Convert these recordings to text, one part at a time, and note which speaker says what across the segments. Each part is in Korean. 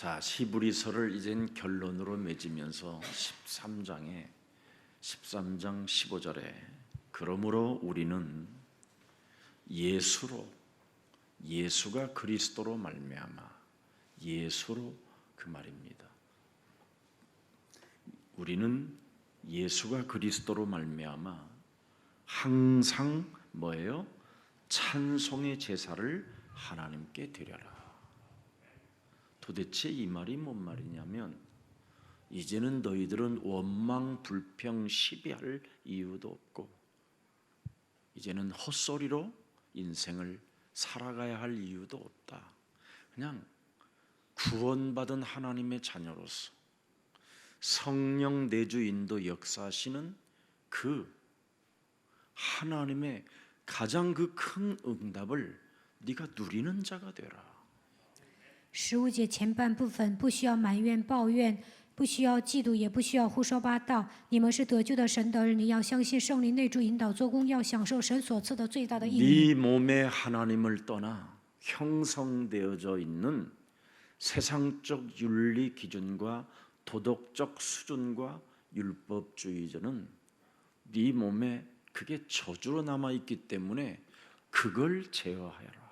Speaker 1: 자, 히브리서를 이젠 결론으로 맺으면서 13장 15절에 그러므로 우리는 예수가 그리스도로 말미암아 예수로 그 말입니다. 우리는 예수가 그리스도로 말미암아 항상 뭐예요? 찬송의 제사를 하나님께 드려라. 도대체 이 말이 뭔 말이냐면 이제는 너희들은 원망, 불평, 시비할 이유도 없고 이제는 헛소리로 인생을 살아가야 할 이유도 없다. 그냥 구원받은 하나님의 자녀로서 성령 내주 인도 역사하시는 그 하나님의 가장 그 큰 응답을 네가 누리는 자가 되라.
Speaker 2: 15节前半部分不需要埋怨抱怨，不需要嫉妒，也不需要胡说八道。你们是得救的神的儿女，要相信圣灵内住引导做工，要享受神所赐的最大的应许。
Speaker 1: 네 몸에 하나님을 떠나 형성되어져 있는 세상적 윤리 기준과 도덕적 수준과 율법주의자는 네 몸에 그게 저주로 남아 있기 때문에 그걸 제어하여라.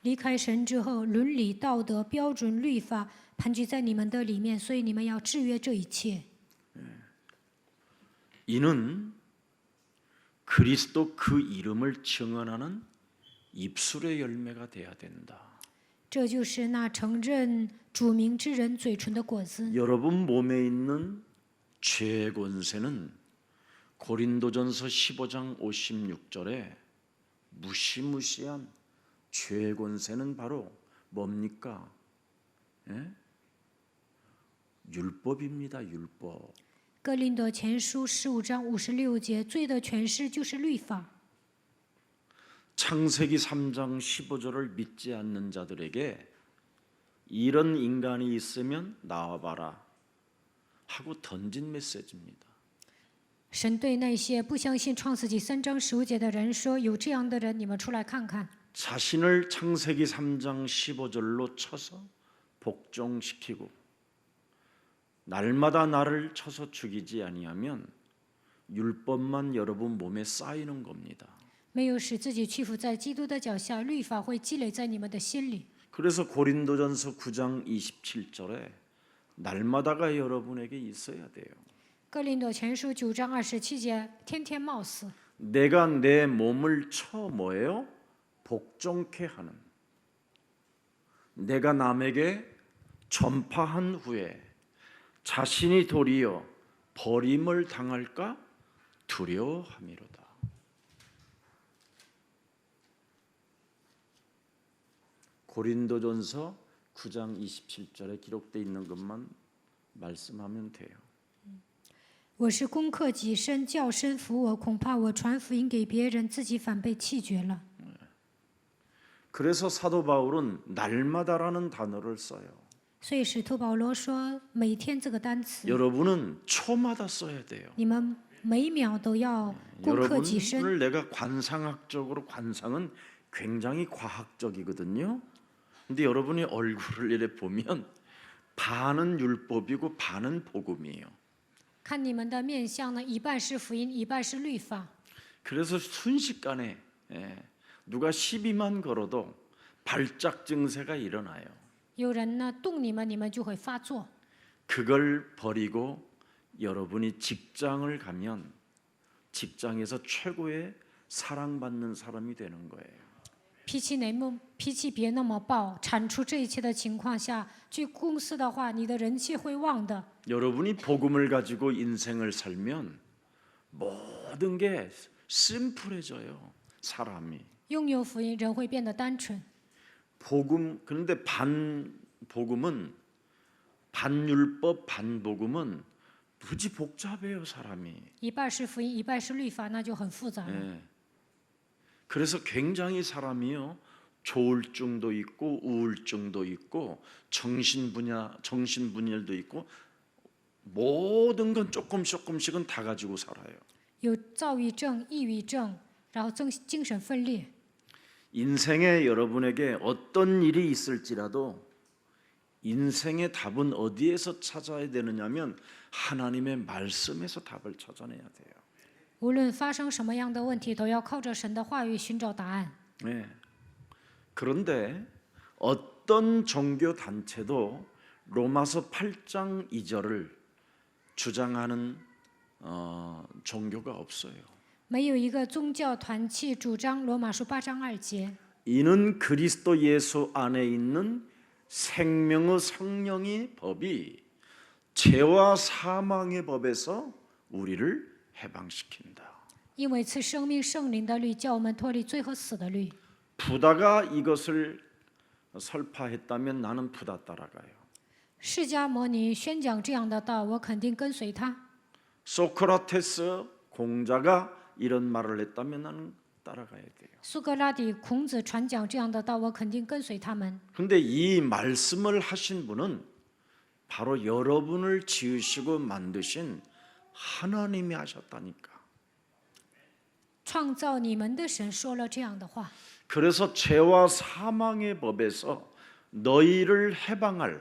Speaker 2: 离开神之后，伦理、道德、标准、律法盘踞在你们的里面，所以你们要制约这一切。
Speaker 1: 이는 그리스도 그 이름을 증언하는 입술의 열매가 돼야 된다.
Speaker 2: 这就是那承认主名之人嘴唇的果子。
Speaker 1: 여러분 몸에 있는 죄의 권세는 고린도전서 15장 56절에 무시무시한 죄의 권세는 바로 뭡니까? 예? 율법입니다. 율법.
Speaker 2: 哥林多前书15章56节，罪的权势就是律法。
Speaker 1: 창세기 3장 15절을 믿지 않는 자들에게 이런 인간이 있으면 나와봐라 하고 던진 메시지입니다.
Speaker 2: 神对那些不相信创世纪3章15节的人说：“有这样的人，你们出来看看。”
Speaker 1: 자신을 창세기 3장 15절로 쳐서 복종시키고 날마다 나를 쳐서 죽이지 아니하면 율법만 여러분 몸에 쌓이는 겁니다.
Speaker 2: 没有使自己屈服在基督的脚下，律法会积累在你们的心里。
Speaker 1: 그래서 고린도전서 9장 27절에 날마다가 여러분에게 있어야 돼요.
Speaker 2: 哥林多前书9章27节，天天冒死。
Speaker 1: 내가 내 몸을 쳐 뭐예요? 복종케 하는. 내가 남에게 전파한 후에 자신이 도리어 버림을 당할까 두려워함이로다. 고린도전서 9장 27절에 기록되어 있는 것만 말씀하면 돼요.
Speaker 2: 我是攻克己身，叫身服我，恐怕我传福音给别人，自己反被弃绝了。
Speaker 1: 그래서 사도 바울은 날마다라는 단어를 써요.
Speaker 2: 所以使徒保罗说：“每天这个单词，
Speaker 1: 여러분은 초마다 써야 돼요.
Speaker 2: 你们每秒都要攻克己身。
Speaker 1: 여러분을 내가 관상학적으로 관상은 굉장히 과학적이거든요. 근데 여러분이 얼굴을 이렇게 보면 반은 율법이고 반은 복음이에요.
Speaker 2: 看你们的面相呢，一半是福音，一半是律法。
Speaker 1: 그래서 순식간에 누가 시비만 걸어도 발작 증세가 일어나요.
Speaker 2: 有人呢动你们，你们就会发作。
Speaker 1: 그걸 버리고 여러분이 직장을 가면 직장에서 최고의 사랑받는 사람이 되는 거예요.
Speaker 2: 脾气别那么暴，铲除这一切的情况下，去公司的话，你的人气会旺的。
Speaker 1: 여러분이 복음을 가지고 인생을 살면 모든 게 심플해져요. 사람이.
Speaker 2: 拥有福音，人会变得单纯。
Speaker 1: 복음 그런데 반복음은 반율법 반복음은 무지 복잡해요. 사람이.
Speaker 2: 一半是福音，一半是律法，那就很复杂了。
Speaker 1: 예. 그래서 굉장히 사람이요 조울증도 있고 우울증도 있고 정신분열도 있고 모든 건 조금씩은 다 가지고 살아요.
Speaker 2: 有躁郁症、抑郁症，然后精神分裂。
Speaker 1: 인생에 여러분에게 어떤 일이 있을지라도 인생의 답은 어디에서 찾아야 되느냐면 하나님의 말씀에서 답을 찾아내야 돼요.
Speaker 2: 无论发生什么样的问题，都要靠着神的话语寻找答案。
Speaker 1: 네. 그런데 어떤 종교 단체도 로마서 8장 2절을 주장하는 종교가 없어요.
Speaker 2: 没有一个宗教团契主张罗马书8章2节。
Speaker 1: 이는 그리스도 예수 안에 있는 생명의 성령의 법이 죄와 사망의 법에서 우리를 해방시킨다.
Speaker 2: 因为赐生命圣灵的律，叫我们脱离罪和死的律。
Speaker 1: 부다가 이것을 설파했다면 나는 부다 따라가요.
Speaker 2: 释迦牟尼宣讲这样的道，我肯定跟随他。
Speaker 1: 소크라테스 공자가 이런 말을 했다면 나는 따라가야 돼요.
Speaker 2: 苏格拉底、孔子传讲这样的道，我肯定跟随他们。
Speaker 1: 근데 이 말씀을 하신 분은 바로 여러분을 지으시고 만드신 하나님이 하셨다니까.
Speaker 2: 创造你们的神说了这样的话，
Speaker 1: 그래서 죄와 사망의 법에서 너희를 해방할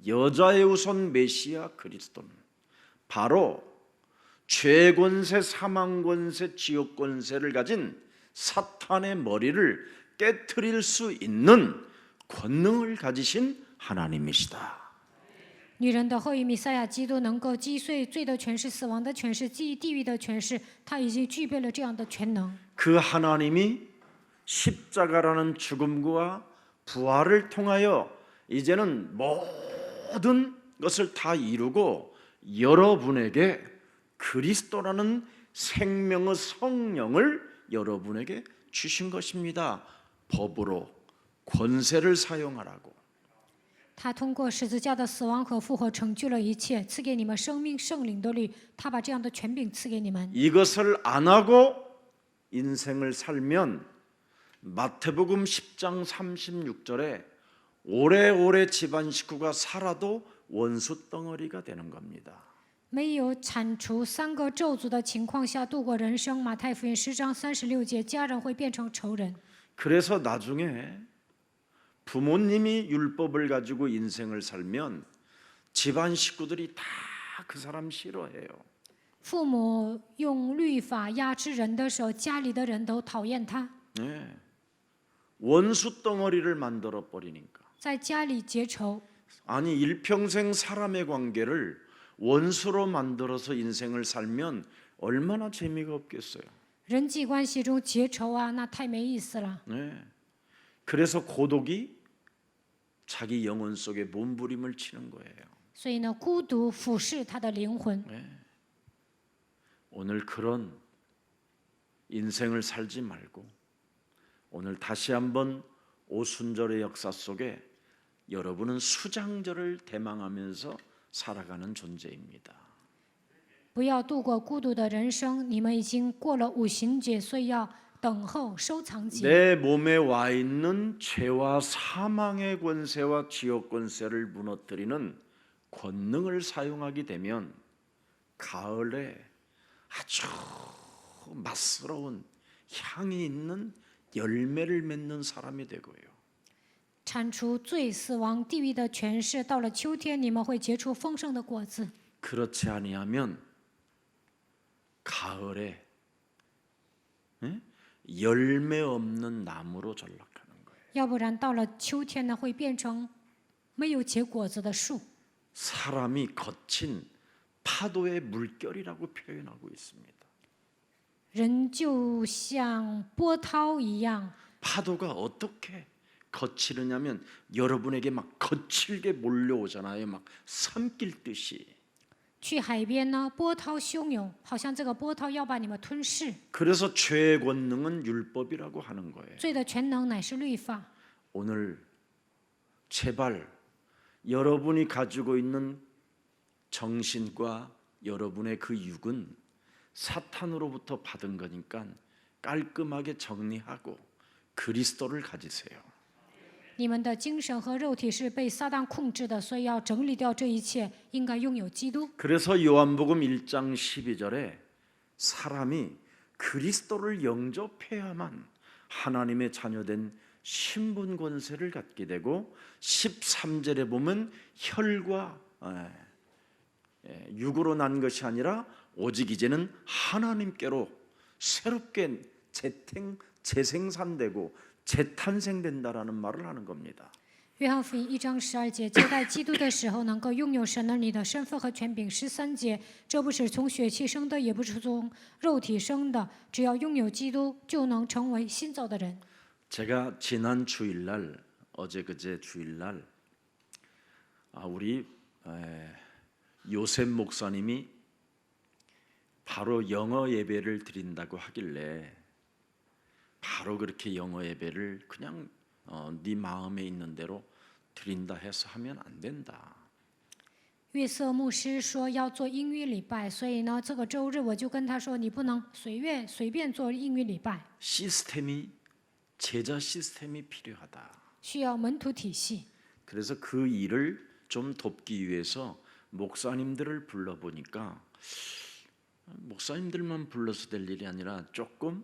Speaker 1: 여자의 우선 메시아 그리스도는 바로 죄 권세, 사망 권세, 지옥 권세를 가진 사탄의 머리를 깨트릴 수 있는 권능을 가지신 하나님이시다.
Speaker 2: 女人的后裔弥赛亚基督能够击碎罪的权势、死亡的权势、地狱的权势，他已经具备了这样的全能。
Speaker 1: 그 하나님이 십자가라는 죽음과 부활을 통하여 이제는 모든 것을 다 이루고 여러분에게 그리스도라는 생명의 성령을 여러분에게 주신 것입니다. 법으로 권세를 사용하라고.
Speaker 2: 他通过十字架的死亡和复活成就了一切，赐给你们生命圣灵的律。他把这样的权柄赐给你们。
Speaker 1: 이것을 안 하고 인생을 살면 마태복음 10장 36절에 오래오래 집안 식구가 살아도 원수 덩어리가 되는 겁니다.
Speaker 2: 没有铲除3个咒诅的情况下度过人生，马太福音10章36节，家人会变成仇人。
Speaker 1: 그래서 나중에 부모님이 율법을 가지고 인생을 살면 집안 식구들이 다 그 사람 싫어해요.
Speaker 2: 父母用律法压制人的时候，家里的人都讨厌他，
Speaker 1: 네. 원수 덩어리를 만들어 버리니까.
Speaker 2: 在家里结仇。
Speaker 1: 아니 일평생 사람의 관계를 원수로 만들어서 인생을 살면 얼마나 재미가 없겠어요.
Speaker 2: 人际关系中结仇啊，那太没意思了。
Speaker 1: 네. 그래서 고독이 자기 영혼 속에 몸부림을 치는 거예요.
Speaker 2: 所以呢，孤独俯视他的灵魂。
Speaker 1: 오늘 그런 인생을 살지 말고 오늘 다시 한번 오순절의 역사 속에 여러분은 수장절을 대망하면서 살아가는 존재입니다.
Speaker 2: 不要度过孤独的人生，你们已经过了五旬节，所以要等候收藏节。
Speaker 1: 내 몸에 와 있는 죄와 사망의 권세와 지옥 권세를 무너뜨리는 권능을 사용하게 되면 가을에 아주 맛스러운 향이 있는 열매를 맺는 사람이 되고요.
Speaker 2: 铲除罪、死亡、地狱的权势，到了秋天，你们会结出丰盛的果子。
Speaker 1: 그렇지 아니하면 가을에 열매 없는 나무로 전락하는 거예요.
Speaker 2: 要不然到了秋天呢，会变成没有结果子的树。
Speaker 1: 사람이 거친 파도의 물결이라고 표현하고 있습니다.
Speaker 2: 人就像波涛一样，
Speaker 1: 파도가 어떻게 거치느냐면 여러분에게 막 거칠게 몰려오잖아요. 막 삼킬 듯이.
Speaker 2: 去海边呢，波涛汹涌，好像这个波涛要把你们吞噬。
Speaker 1: 그래서 죄의 권능은 율법이라고 하는 거예요.
Speaker 2: 罪的全能乃是律法。
Speaker 1: 오늘 제발 여러분이 가지고 있는 정신과 여러분의 그 육은 사탄으로부터 받은 거니까 깔끔하게 정리하고 그리스도를 가지세요.
Speaker 2: 你们的精神和肉体是被撒旦控制的，所以要整理掉这一切，应该拥有基督。
Speaker 1: 그래서 요한복음 1장 12절에 사람이 그리스도를 영접해야만 하나님의 자녀된 신분 권세를 갖게 되고 13절에 보면 혈과 육으로 난 것이 아니라 오직 이제는 하나님께로 새롭게 재생산되고 재탄생된다라는 말을 하는 겁니다.
Speaker 2: 约翰福音1章12节，接待基督的时候，能够拥有神儿女的身份和权柄。13节，这不是从血气生的，也不是从肉体生的，只要拥有基督，就能成为新造的人。
Speaker 1: 제가 지난 주일날 어제 그제 주일날 우리 요셉 목사님이 바로 영어 예배를 드린다고 하길래 바로 그렇게 영어 예배를 그냥 네 마음에 있는 대로 드린다 해서 하면 안 된다.
Speaker 2: 约瑟牧师说要做英语礼拜，所以呢，这个周日我就跟他说，你不能随便做英语礼拜，
Speaker 1: 제자 시스템이 필요하다.
Speaker 2: 需要门徒体系。
Speaker 1: 그래서 그 일을 좀 돕기 위해서 목사님들을 불러보니까 목사님들만 불러서 될 일이 아니라 조금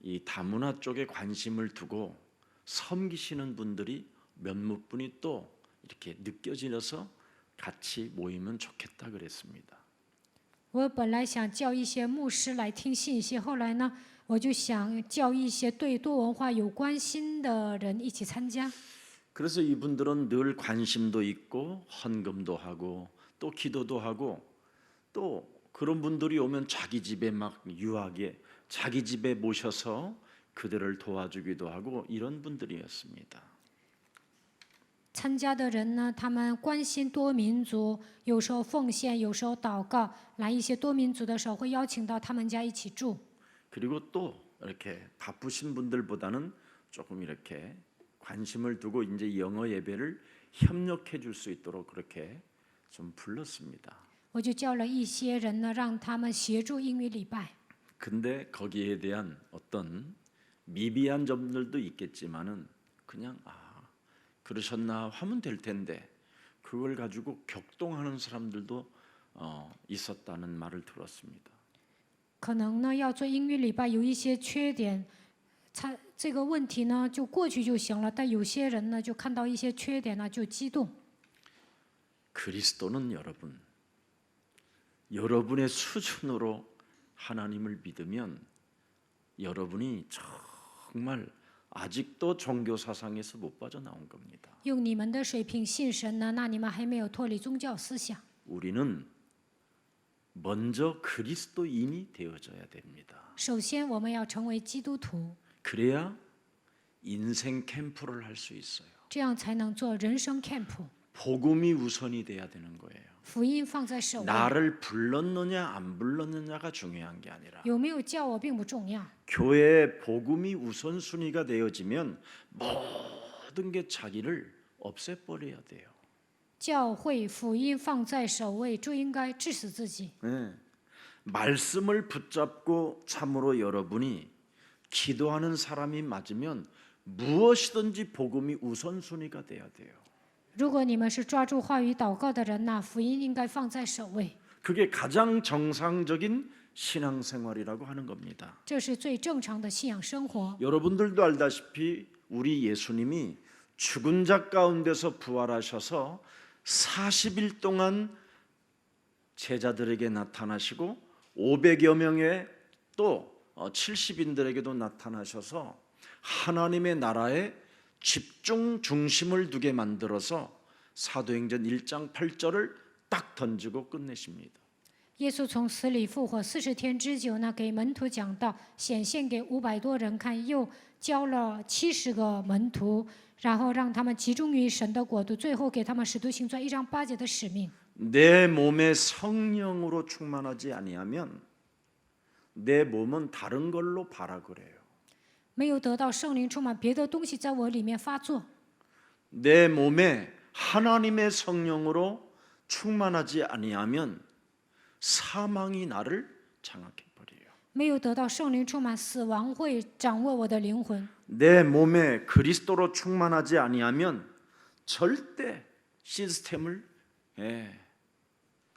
Speaker 1: 이 다문화 쪽에 관심을 두고 섬기시는 분들이 몇몇 분이 또 이렇게 느껴지면서 같이 모이면 좋겠다 그랬습니다.
Speaker 2: 我本来想叫一些牧师来听信息，后来呢，我就想叫一些对多文化有关心的人一起参加。
Speaker 1: 그래서 이분들은 늘 관심도 있고 헌금도 하고 또 기도도 하고 또 그런 분들이 오면 자기 집에 막 유하게 자기 집에 모셔서 그들을 도와주기도 하고 이런 분들이었습니다.
Speaker 2: 参加的人呢，他们关心多民族，有时候奉献，有时候祷告。来一些多民族的时候，会邀请到他们家一起住。
Speaker 1: 그리고 또 이렇게 바쁘신 분들보다는 조금 이렇게 관심을 두고 이제 영어 예배를 협력해 줄 수 있도록 그렇게 좀 불렀습니다.
Speaker 2: 我就叫了一些人呢，让他们协助英语礼拜。
Speaker 1: 근데 거기에 대한 어떤 미비한 점들도 있겠지만은 그냥 그러셨나 하면 될 텐데 그걸 가지고 격동하는 사람들도 있었다는 말을 들었습니다.
Speaker 2: 可能呢，要做英语礼拜有一些缺点，这个问题呢就过去就行了。但有些人呢，就看到一些缺点呢，就激动。
Speaker 1: 그리스도는 여러분의 수준으로 하나님을 믿으면 여러분이 정말 아직도 종교 사상에서 못 빠져나온 겁니다.
Speaker 2: 用你们的水平信神呢，那你们还没有脱离宗教思想。
Speaker 1: 우리는 먼저 그리스도인이 되어져야 됩니다.
Speaker 2: 首先，我们要成为基督徒，
Speaker 1: 그래야 인생 캠프를 할 수 있어요.
Speaker 2: 这样才能做人生 camp。
Speaker 1: 복음이 우선이 돼야 되는 거예요.
Speaker 2: 福音放在首位，
Speaker 1: 나를 불렀느냐 안 불렀느냐가 중요한 게 아니라
Speaker 2: 有没有叫我并不重要。
Speaker 1: 교회의 복음이 우선순위가 되어지면 모든 게 자기를 없애버려야 돼요.
Speaker 2: 教会福音放在首位，就应该致死自己。
Speaker 1: 네. 말씀을 붙잡고 참으로 여러분이 기도하는 사람이 맞으면 무엇이든지 복음이 우선순위가 돼야 돼요.
Speaker 2: 如果你们是抓住话语祷告的人，那福音应该放在首位，
Speaker 1: 그게 가장 정상적인 신앙생활이라고 하는 겁니다.
Speaker 2: 这是最正常的信仰生活。
Speaker 1: 여러분들도 알다시피 우리 예수님이 죽은 자 가운데서 부활하셔서 40일 동안 제자들에게 나타나시고 500여 명의 또 70인들에게도 나타나셔서 하나님의 나라에 집중 중심을 두게 만들어서 사도행전 1장 8절을 딱 던지고 끝내십니다.
Speaker 2: 耶稣从死里复活40天之久呢，给门徒讲道，显现给500多人看，又教了70个门徒，然后让他们集中于神的国度，最后给他们使徒行传1章8节的使命。
Speaker 1: 내 몸에 성령으로 충만하지 아니하면 내 몸은 다른 걸로 봐라 그래요.
Speaker 2: 没有得到圣灵充满，别的东西在我里面发作。
Speaker 1: 내 몸에 하나님의 성령으로 충만하지 아니하면 사망이 나를 장악해 버려요.
Speaker 2: 没有得到圣灵充满，死亡会掌握我的灵魂。
Speaker 1: 내 몸에 그리스도로 충만하지 아니하면 절대 시스템을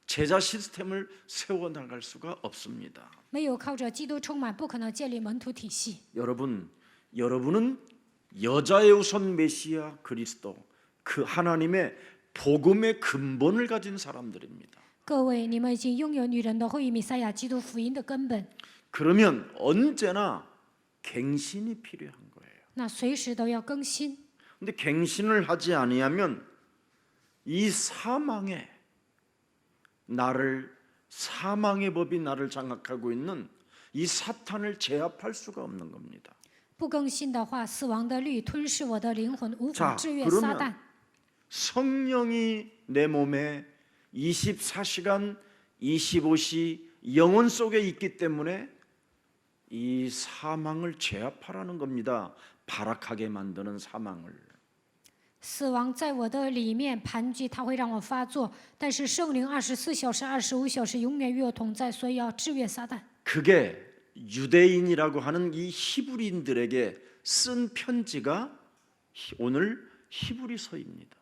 Speaker 1: 제자 시스템을 세워 나갈 수가 없습니다.
Speaker 2: 没有靠着基督充满，不可能建立门徒体系。
Speaker 1: 여러분은 여자의 우선 메시아 그리스도 그 하나님의 복음의 근본을 가진 사람들입니다.
Speaker 2: 各位，你们已经拥有女人的后裔弥赛亚基督福音的根本，
Speaker 1: 그러면 언제나 갱신이 필요한 거예요.
Speaker 2: 那随时都要更新。
Speaker 1: 근데 갱신을 하지 아니하면 이 사망의 법이 나를 장악하고 있는 이 사탄을 제압할 수가 없는 겁니다.
Speaker 2: 不更新的话，死亡的律吞噬我的灵魂，无法
Speaker 1: 자
Speaker 2: 制约撒旦
Speaker 1: 그러면 。 성령이 내 몸에 24시간 25시 영혼 속에 있기 때문에 이 사망을 제압하라는 겁니다. 발악하게 만드는 사망을.
Speaker 2: 死亡在我的里面盘踞，它会让我发作。但是圣灵24小时、25小时永远与我同在，所以要制约撒旦。
Speaker 1: 그게 유대인이라고 하는 이 히브리인들에게 쓴 편지가 오늘 히브리서입니다.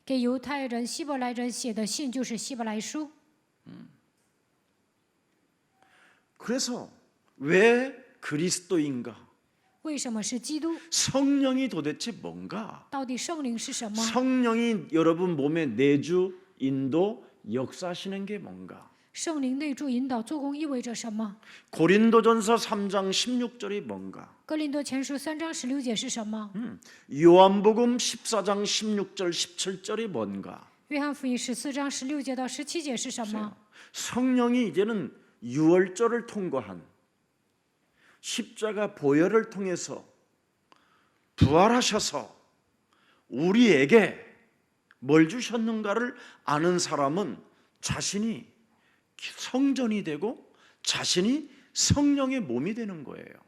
Speaker 2: 给犹太人、希伯来人写的信就是希伯来书。
Speaker 1: 그래서 왜 그리스도인가?
Speaker 2: 为什么是基督？
Speaker 1: 성령이 도대체 뭔가?
Speaker 2: 到底圣灵是什么？
Speaker 1: 성령이 여러분 몸에 내주, 인도, 역사하시는 게 뭔가?
Speaker 2: 圣灵内住引导做工意味着什么？
Speaker 1: 고린도전서 3장 16절이 뭔가?
Speaker 2: 哥林多前书3章16节是什么？
Speaker 1: 요한복음 14장 16절 17절이 뭔가?
Speaker 2: 约翰福音14章16节到17节是什么？
Speaker 1: 성령이 이제는 유월절을 통과한 십자가 보혈을 통해서 부활하셔서 우리에게 뭘 주셨는가를 아는 사람은 자신이 성전이 되고 자신이 성령의 몸이 되는 거예요.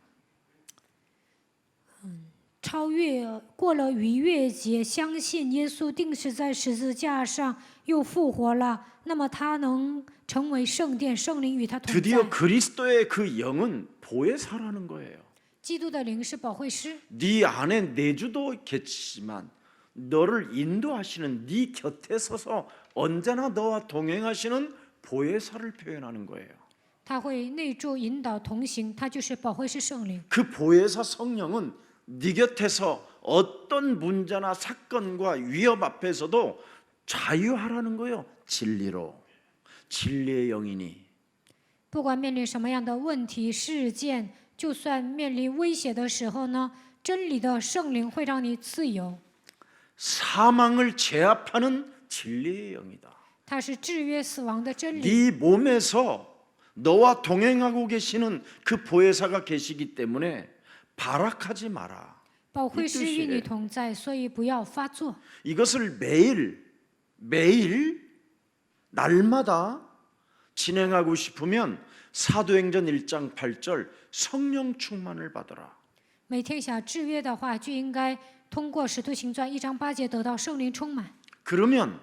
Speaker 2: 超越过了逾越节，相信耶稣定是在十字架上又复活了，那么他能成为圣殿，圣灵与他同
Speaker 1: 드디어
Speaker 2: 在。
Speaker 1: 그리스도의 그 영은 보혜사라는 거예요.
Speaker 2: 基督的灵是保惠师，
Speaker 1: 네 안에 내주도 계시지만 너를 인도하시는 네 곁에 서서 언제나 너와 동행하시는 보혜사를 표현하는 거예요.
Speaker 2: 他会内住引导同行，他就是保惠师圣灵。
Speaker 1: 그 보혜사 성령은 네 곁에서 어떤 문제나 사건과 위협 앞에서도 자유하라는 거예요. 진리로. 진리의 영이니.
Speaker 2: 不管面临什么样的问题事件，就算面临威胁的时候呢，真理的圣灵会让你自由，
Speaker 1: 사망을 제압하는 진리의 영이다.
Speaker 2: 它是制约死亡的真理。
Speaker 1: 네 몸에서 너와 동행하고 계시는 그 보혜사가 계시기 때문에 발악하지 마라.
Speaker 2: 保惠师与你同在，所以不要发作。
Speaker 1: 이것을 매일 날마다 진행하고 싶으면 사도행전 1장 8절 성령 충만을 받으라.
Speaker 2: 每天想制约的话，就应该通过《使徒行传》1章8节得到圣灵充满。
Speaker 1: 그러면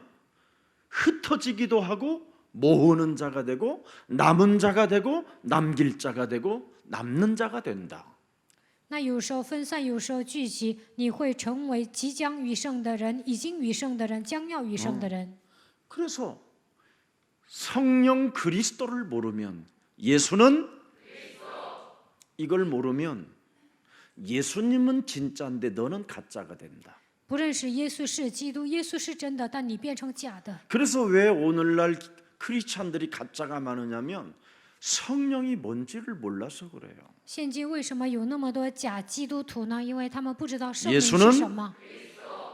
Speaker 1: 흩어지기도 하고 모으는 자가 되고 남은 자가 되고 남길 자가 되고 남는 자가 된다.
Speaker 2: 那有时候分散，有时候聚集，你会成为即将余生的人，已经余生的人，将要余生的人。
Speaker 1: 그래서 성령 그리스도를 모르면 예수는 이걸 모르면 예수님은 진짜인데 너는 가짜가 된다.
Speaker 2: 不认识耶稣是基督，耶稣是真的，但你变成假的。
Speaker 1: 그래서 왜 오늘날 크리스찬들이 가짜가 많으냐면 성령이 뭔지를 몰라서 그래요.
Speaker 2: 现今为什么有那么多假基督徒呢？因为他们不知道圣灵
Speaker 1: 예수는
Speaker 2: 是什么。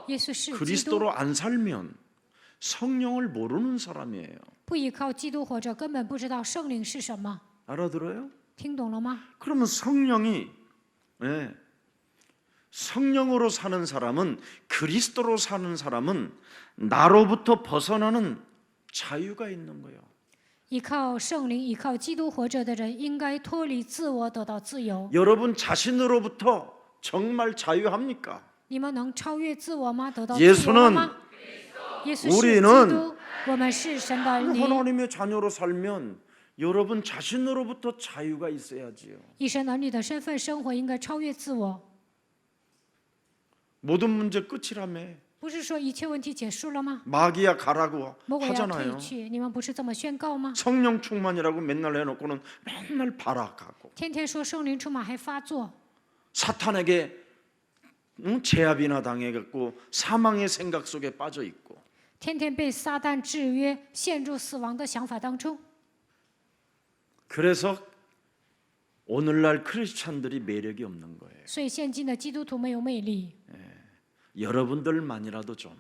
Speaker 2: 耶稣是基督，
Speaker 1: 그리스도로 안 살면 성령을 모르는 사람이에요.
Speaker 2: 不依靠基督活着，根本不知道圣灵是什么。
Speaker 1: 알아들어요?
Speaker 2: 听懂了吗？
Speaker 1: 그러면 성령으로 사는 사람은 그리스도로 사는 사람은 나로부터 벗어나는 자유가 있는 거예요.
Speaker 2: 依靠圣灵、依靠基督活着的人，应该脱离自我，得到自由。
Speaker 1: 여러분 자신으로부터 정말 자유합니까?
Speaker 2: 你们能超越自我吗？得到自由了吗？耶稣是基
Speaker 1: 우리는
Speaker 2: 督，我们是神的儿女。
Speaker 1: 하나님의 자녀로 살면 여러분 자신으로부터 자유가 있어야지요.
Speaker 2: 以神儿女的身份生活，应该超越自我。
Speaker 1: 모든 문제 끝이라며.
Speaker 2: 不是说一切问题结束了吗？
Speaker 1: 마귀야 가라고
Speaker 2: 魔鬼要退
Speaker 1: 하잖아요.
Speaker 2: 去，你们不是这么宣告吗？
Speaker 1: 성령 충만이라고 맨날 해놓고는 맨날 발악하고
Speaker 2: 天天说圣灵充满还发作，
Speaker 1: 사탄에게 제압이나 당해갖고 사망의 생각 속에 빠져 있고
Speaker 2: 天天被撒旦制约，陷入死亡的想法当中。
Speaker 1: 그래서 오늘날 크리스찬들이 매력이 없는 거예요.
Speaker 2: 所以现今的基督徒没有魅力。
Speaker 1: 여러분들만이라도 좀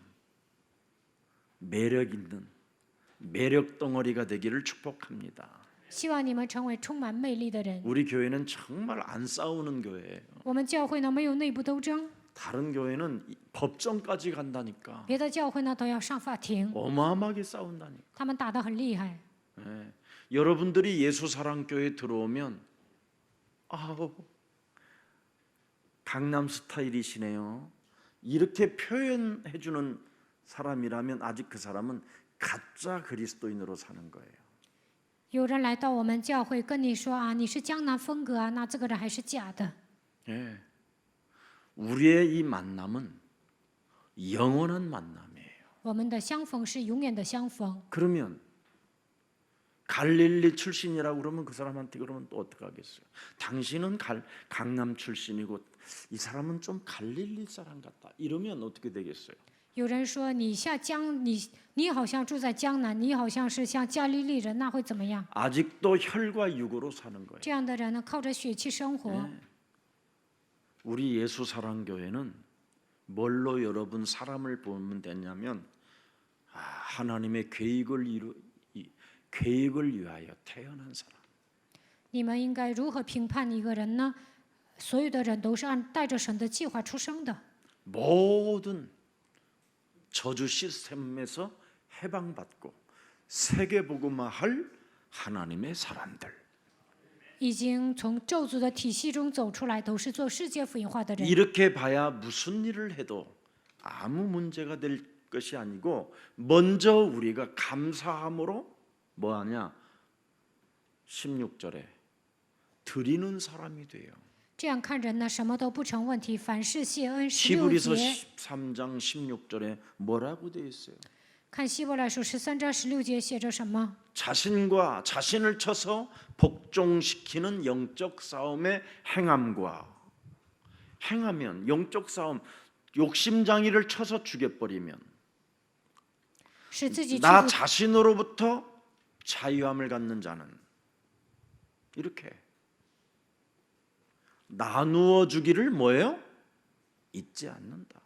Speaker 1: 매력 있는 매력 덩어리가 되기를 축복합니다.
Speaker 2: 希望你们成为充满魅力的人。
Speaker 1: 우리 교회는 정말 안 싸우는 교회예요.
Speaker 2: 我们教会呢没有内部斗争，
Speaker 1: 다른 교회는 법정까지 간다니까.
Speaker 2: 别的教会呢都要上法庭，
Speaker 1: 어마어마하게 싸운다니까.
Speaker 2: 他们打得很厉害。
Speaker 1: 예. 여러분들이 예수사랑교회 들어오면 아우 강남 스타일이시네요. 이렇게 표현해주는 사람이라면 아직 그 사람은 가짜 그리스도인으로 사는 거예요.
Speaker 2: 有人来到我们教会跟你说啊，你是江南风格啊，那这个人还是假的。
Speaker 1: 예. 우리의 이 만남은 영원한 만남이에요.
Speaker 2: 我们的相逢是永远的相逢。
Speaker 1: 그러면 갈릴리 출신이라고 그러면 그 사람한테 그러면 또 어떻게 하겠어요? 당신은 강남 출신이고 이 사람은 좀 갈릴리 사람 같다. 이러면 어떻게 되겠어요?
Speaker 2: 有人说你好像住在江南，你好像是像加利利人，那会怎么样？
Speaker 1: 아직도 혈과 육으로 사는 거예요.
Speaker 2: 这样的人呢，靠着血气生活。
Speaker 1: 우리 예수사랑교회는 뭘로 여러분 사람을 보면 되냐면 하나님의 계획을 위하여 태어난 사람.
Speaker 2: 你们应该如何评判一个人呢？所有的人都是带着神的计划出生的。
Speaker 1: 모든 저주 시스템에서 해방받고 세계복음화할 하나님의 사람들.
Speaker 2: 已经从咒诅的体系中走出来，都是做世界福音化的人。
Speaker 1: 이렇게 봐야 무슨 일을 해도 아무 문제가 될 것이 아니고 먼저 우리가 감사함으로 뭐하냐 16절에 드리는 사람이 돼요.
Speaker 2: 这样看人呢，什么都不成问题，凡事谢恩。
Speaker 1: 히브리서
Speaker 2: 16节，
Speaker 1: 13장 16절에 뭐라고 되어 있어요?
Speaker 2: 看希伯来书13章16节写着什么？
Speaker 1: 자신과 자신을 쳐서 복종시키는 영적 싸움의 행하면 영적 싸움 욕심장이를 쳐서 죽여버리면
Speaker 2: 使自己
Speaker 1: 나
Speaker 2: 屈服
Speaker 1: 자신으로부터 자유함을 갖는 자는 이렇게 나누어 주기를 뭐예요? 잊지 않는다.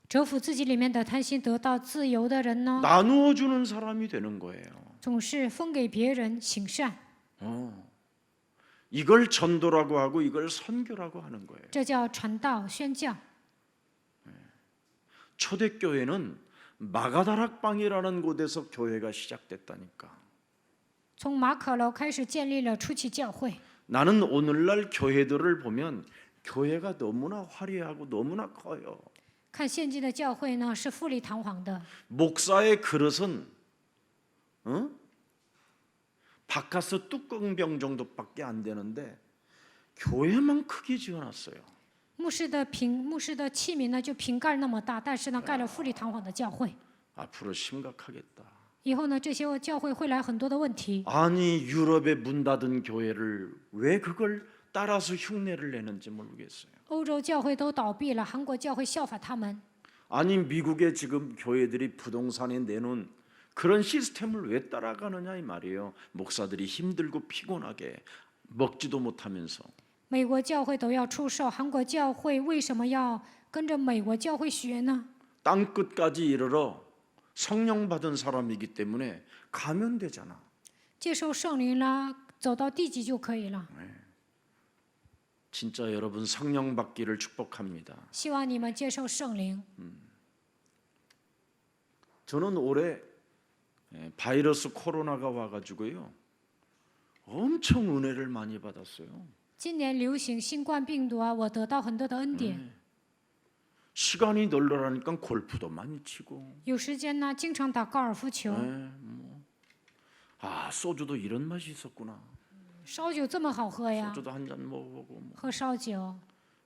Speaker 2: 折服自己里面的贪心，得到自由的人呢，
Speaker 1: 나누어 주는 사람이 되는 거예요.
Speaker 2: 总是分给别人行善，
Speaker 1: 이걸 전도라고 하고 이걸 선교라고 하는 거예요.
Speaker 2: 这叫传道宣教。
Speaker 1: 초대교회는 마가다락방이라는 곳에서 교회가 시작됐다니까.
Speaker 2: 从马可楼开始建立了初期教会。
Speaker 1: 나는 오늘날 교회들을 보면 교회가 너무나 화려하고 너무나 커요.
Speaker 2: 看现今的教会呢，是富丽堂皇的，
Speaker 1: 목사의 그릇은 바카스 뚜껑병 정도밖에 안 되는데 교회만 크게 지어놨어요.
Speaker 2: 牧师的器皿呢，就瓶盖那么大，但是呢，盖了富丽堂皇的教会。
Speaker 1: 앞으로 심각하겠다.
Speaker 2: 以后呢，这些教会会来很多的问题。
Speaker 1: 아니 유럽에 문 닫은 교회를 왜 그걸 따라서 흉내를 내는지 모르겠어요.
Speaker 2: 欧洲教会都倒闭了，韩国教会效法他们。
Speaker 1: 아니 미국의 지금 교회들이 부동산에 내놓은 그런 시스템을 왜 따라가느냐 이 말이에요. 목사들이 힘들고 피곤하게 먹지도 못하면서.
Speaker 2: 美国教会都要出售，韩国教会为什么要跟着美国教会学呢？
Speaker 1: 땅 끝까지 이르러 성령 받은 사람이기 때문에 가면 되잖아.
Speaker 2: 接受圣灵啦，走到地极就可以了。
Speaker 1: 진짜 여러분 성령 받기를 축복합니다.
Speaker 2: 希望你们接受圣灵。
Speaker 1: 저는 올해 바이러스 코로나가 와가지고요 엄청 은혜를 많이 받았어요.
Speaker 2: 今年流行新冠病毒啊，我得到很多的恩典。
Speaker 1: 시간이 널널하니까 골프도 많이 치고
Speaker 2: 有时间呢，经常打高尔夫球。
Speaker 1: 아 소주도 이런 맛이 있었구나.
Speaker 2: 烧酒这么好喝呀，
Speaker 1: 소주도 한 잔 먹어보고 뭐.
Speaker 2: 喝烧酒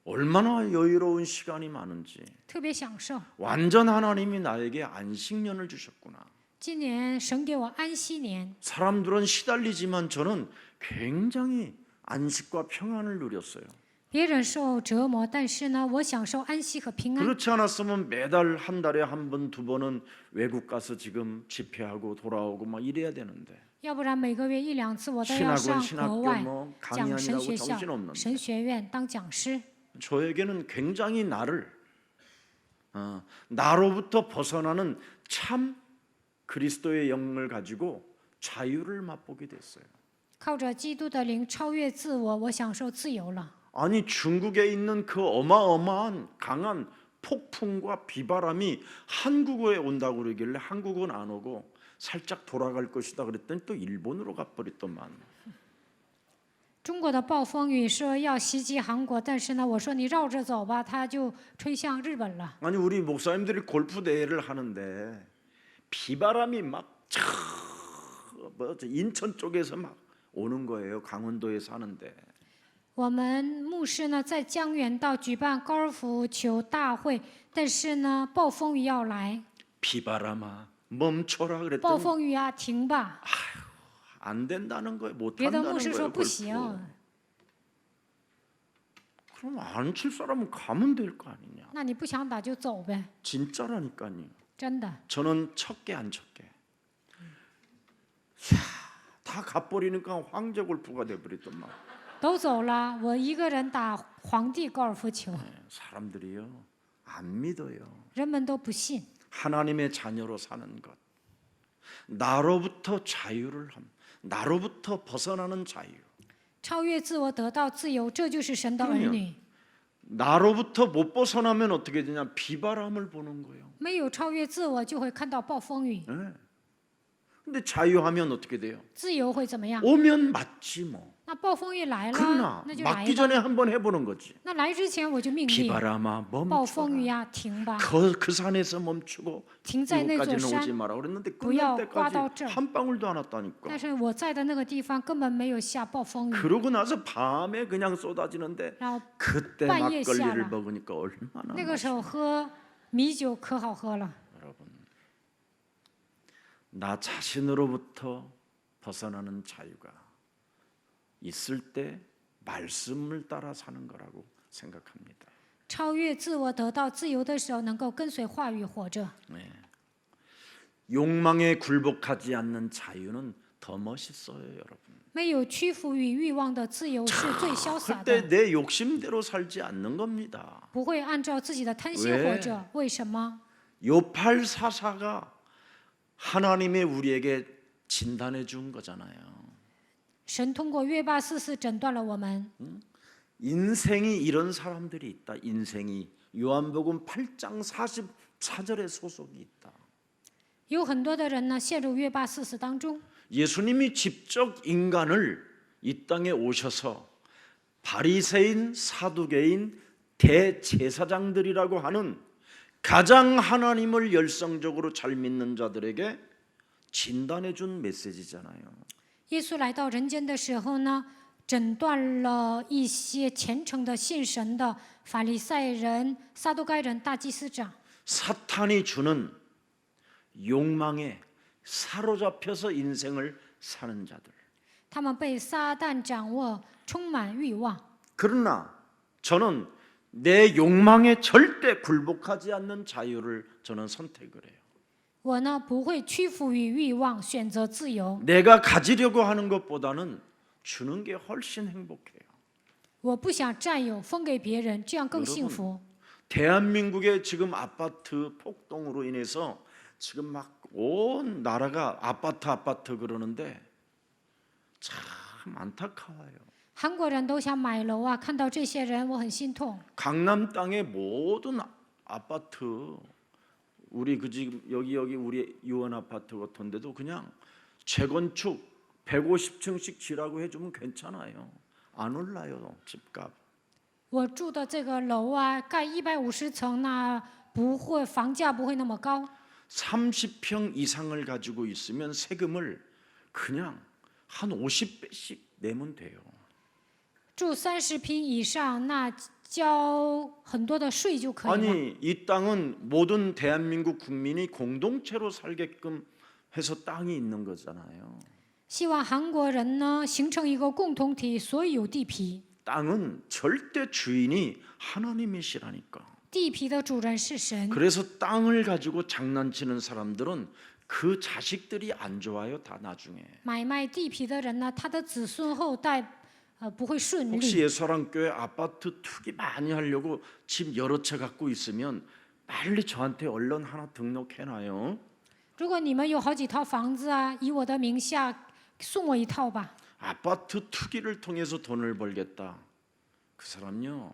Speaker 1: 얼마나 여유로운 시간이 많은지.
Speaker 2: 特别享受。
Speaker 1: 완전 하나님이 나에게 안식년을 주셨구나.
Speaker 2: 今年神给我安息年，
Speaker 1: 사람들은 시달리지만 저는 굉장히 안식과 평안을 누렸어요.
Speaker 2: 别人受折磨，但是呢，我享受安息和平安。
Speaker 1: 그렇지 않았으면 매달 한 달에 한 번, 두 번은 외국 가서 지금 집회하고 돌아오고 막 이래야 되는데
Speaker 2: 要不然每个月1、2次我都要上
Speaker 1: 신학원,
Speaker 2: 国外
Speaker 1: 신학교 뭐
Speaker 2: 讲神
Speaker 1: 강의하느라고
Speaker 2: 学校、
Speaker 1: 정신없는데
Speaker 2: 神学院当讲师。
Speaker 1: 저에게는 굉장히 나로부터 벗어나는 참 그리스도의 영을 가지고 자유를 맛보게 됐어요.
Speaker 2: 靠着基督的灵超越自我，我享受自由了。
Speaker 1: 아니 중국에 있는 그 어마어마한 강한 폭풍과 비바람이 한국에 온다고 그러길래 한국은 안 오고 살짝 돌아갈 것이다 그랬더니 또 일본으로 가버렸더만.
Speaker 2: 中国的暴风雨说要袭击韩国，但是呢，我说你绕着走吧，它就吹向日本了。
Speaker 1: 아니 우리 목사님들이 골프 대회를 하는데 비바람이 인천 쪽에서 막 오는 거예요. 강원도에 사는데.
Speaker 2: 我们牧师呢在江原道举办高尔夫球大会，但是呢，暴风雨要来，
Speaker 1: 비바람아 멈춰라
Speaker 2: 暴
Speaker 1: 그랬더니
Speaker 2: 风雨啊，停吧！
Speaker 1: 안 된다는 거예요. 못
Speaker 2: 别的
Speaker 1: 한다는
Speaker 2: 牧师说
Speaker 1: 거예요.
Speaker 2: 不行，
Speaker 1: 골프. 그럼 안 칠 사람은 가면 될 거 아니냐.
Speaker 2: 那你不想打就走呗，
Speaker 1: 진짜라니까요.
Speaker 2: 真的。
Speaker 1: 저는 쳤게 안 쳤게. 다 가버리니까 황제 골프가 돼버렸더만.
Speaker 2: 都走了，我一个人打皇帝高尔夫球，
Speaker 1: 사람들이요 안 믿어요.
Speaker 2: 人们都不信。
Speaker 1: 하나님의 자녀로 사는 것, 나로부터 자유를 함, 나로부터 벗어나는 자유.
Speaker 2: 超越自我，得到自由，这就是神的儿女。
Speaker 1: 나로부터 못 벗어나면 어떻게 되냐? 비바람을 보는 거예요.
Speaker 2: 没有超越自我，就会看到暴风雨。
Speaker 1: 네. 근데 자유하면 어떻게 돼요?
Speaker 2: 自由会怎么样？
Speaker 1: 오면 맞지 뭐.
Speaker 2: 那暴风雨来
Speaker 1: 그러나
Speaker 2: 了，那就来
Speaker 1: 맞기 전에
Speaker 2: 吧。
Speaker 1: 한번 해보는 거지.
Speaker 2: 那来之前我就命令，
Speaker 1: 비바람아
Speaker 2: 暴风雨
Speaker 1: 멈춰라.
Speaker 2: 呀，停吧，
Speaker 1: 그 산에서 멈추고
Speaker 2: 停在那座
Speaker 1: 이곳까지는 오지
Speaker 2: 山。
Speaker 1: 마라 그랬는데
Speaker 2: 不要
Speaker 1: 끝날
Speaker 2: 刮到
Speaker 1: 때까지
Speaker 2: 这儿。
Speaker 1: 한 방울도 안 왔다니까.
Speaker 2: 但是我在的那个地方根本没有下暴风雨，
Speaker 1: 그러고 나서 밤에 그냥 쏟아지는데
Speaker 2: 然后
Speaker 1: 그때
Speaker 2: 半夜
Speaker 1: 막걸리를
Speaker 2: 下了。
Speaker 1: 먹으니까 얼마나
Speaker 2: 那个时
Speaker 1: 맛있어.
Speaker 2: 候喝米酒可好喝了。
Speaker 1: 여러분, 나 자신으로부터 벗어나는 자유가 있을 때 말씀을 따라 사는 거라고 생각합니다.
Speaker 2: 超越自我，得到自由的时候，能够跟随话语活着。
Speaker 1: 욕망에 굴복하지 않는 자유는 더 멋있어요, 여러분.
Speaker 2: 没有屈服于欲望的自由是最潇洒
Speaker 1: 그때
Speaker 2: 的，
Speaker 1: 내 욕심대로 살지 않는 겁니다.
Speaker 2: 不会按照自己的贪心活着。为什么？
Speaker 1: 요팔 사사가 하나님의 우리에게 진단해 준 거잖아요.
Speaker 2: 神通过约巴44诊断了我们。
Speaker 1: 인생이 이런 사람들이 있다. 인생이 요한복음 8장 44절에 소속이 있다.
Speaker 2: 有很多的人呢陷入约巴44当中。
Speaker 1: 예수님이 직접 인간을 이 땅에 오셔서 바리새인, 사두개인, 대제사장들이라고 하는 가장 하나님을 열성적으로 잘 믿는 자들에게 진단해 준 메시지잖아요.
Speaker 2: 耶稣来到人间的时候呢，诊断了一些虔诚的信神的法利赛人、撒都该人、大祭司长。
Speaker 1: 사탄이 주는 욕망에 사로잡혀서 인생을 사는 자들.
Speaker 2: 他们被撒旦掌握，充满欲望。
Speaker 1: 그러나 저는 내 욕망에 절대 굴복하지 않는 자유를 저는 선택을 해요.
Speaker 2: 我呢不会屈服于欲望，选择自由。
Speaker 1: 내가 가지려고 하는 것보다는 주는 게 훨씬 행복해요.
Speaker 2: 我不想占有，分给别人，这样更幸福。
Speaker 1: 대한민국의 지금 아파트 폭동으로 인해서 지금 막 온 나라가 아파트 그러는데 참 안타까워요.
Speaker 2: 韩国人都想买楼啊，看到这些人，我很心痛。
Speaker 1: 강남 땅의 모든 아파트 우리 그 지금 여기 우리 유원 아파트 같은데도 그냥 재건축 150층씩 지라고 해주면 괜찮아요. 안 올라요 집값.
Speaker 2: 我住的这个楼啊，盖150层，那不会房价不会那么高。
Speaker 1: 30평 이상을 가지고 있으면 세금을 그냥 한 50배씩 내면 돼요.
Speaker 2: 住30平以上，那交很多的税就可以了。
Speaker 1: 아니 이 땅은 모든 대한민국 국민이 공동체로 살게끔 해서 땅이 있는 거잖아요.
Speaker 2: 希望韩国人呢形成一个共同体，所以有地皮。
Speaker 1: 땅은 절대 주인이 하나님이시라니까.
Speaker 2: 地皮的主人是神，
Speaker 1: 그래서 땅을 가지고 장난치는 사람들은 그 자식들이 안 좋아요. 다 나중에.
Speaker 2: 买卖地皮的人呢，他的子孙后代不会顺
Speaker 1: 혹시
Speaker 2: 利。
Speaker 1: 예수랑교회 아파트 투기 많이 하려고 집 여러 채 갖고 있으면 빨리 저한테 얼른 하나 등록해놔요.
Speaker 2: 如果你们有好几套房子啊，以我的名下送我一套吧。
Speaker 1: 아파트 투기를 통해서 돈을 벌겠다. 그 사람요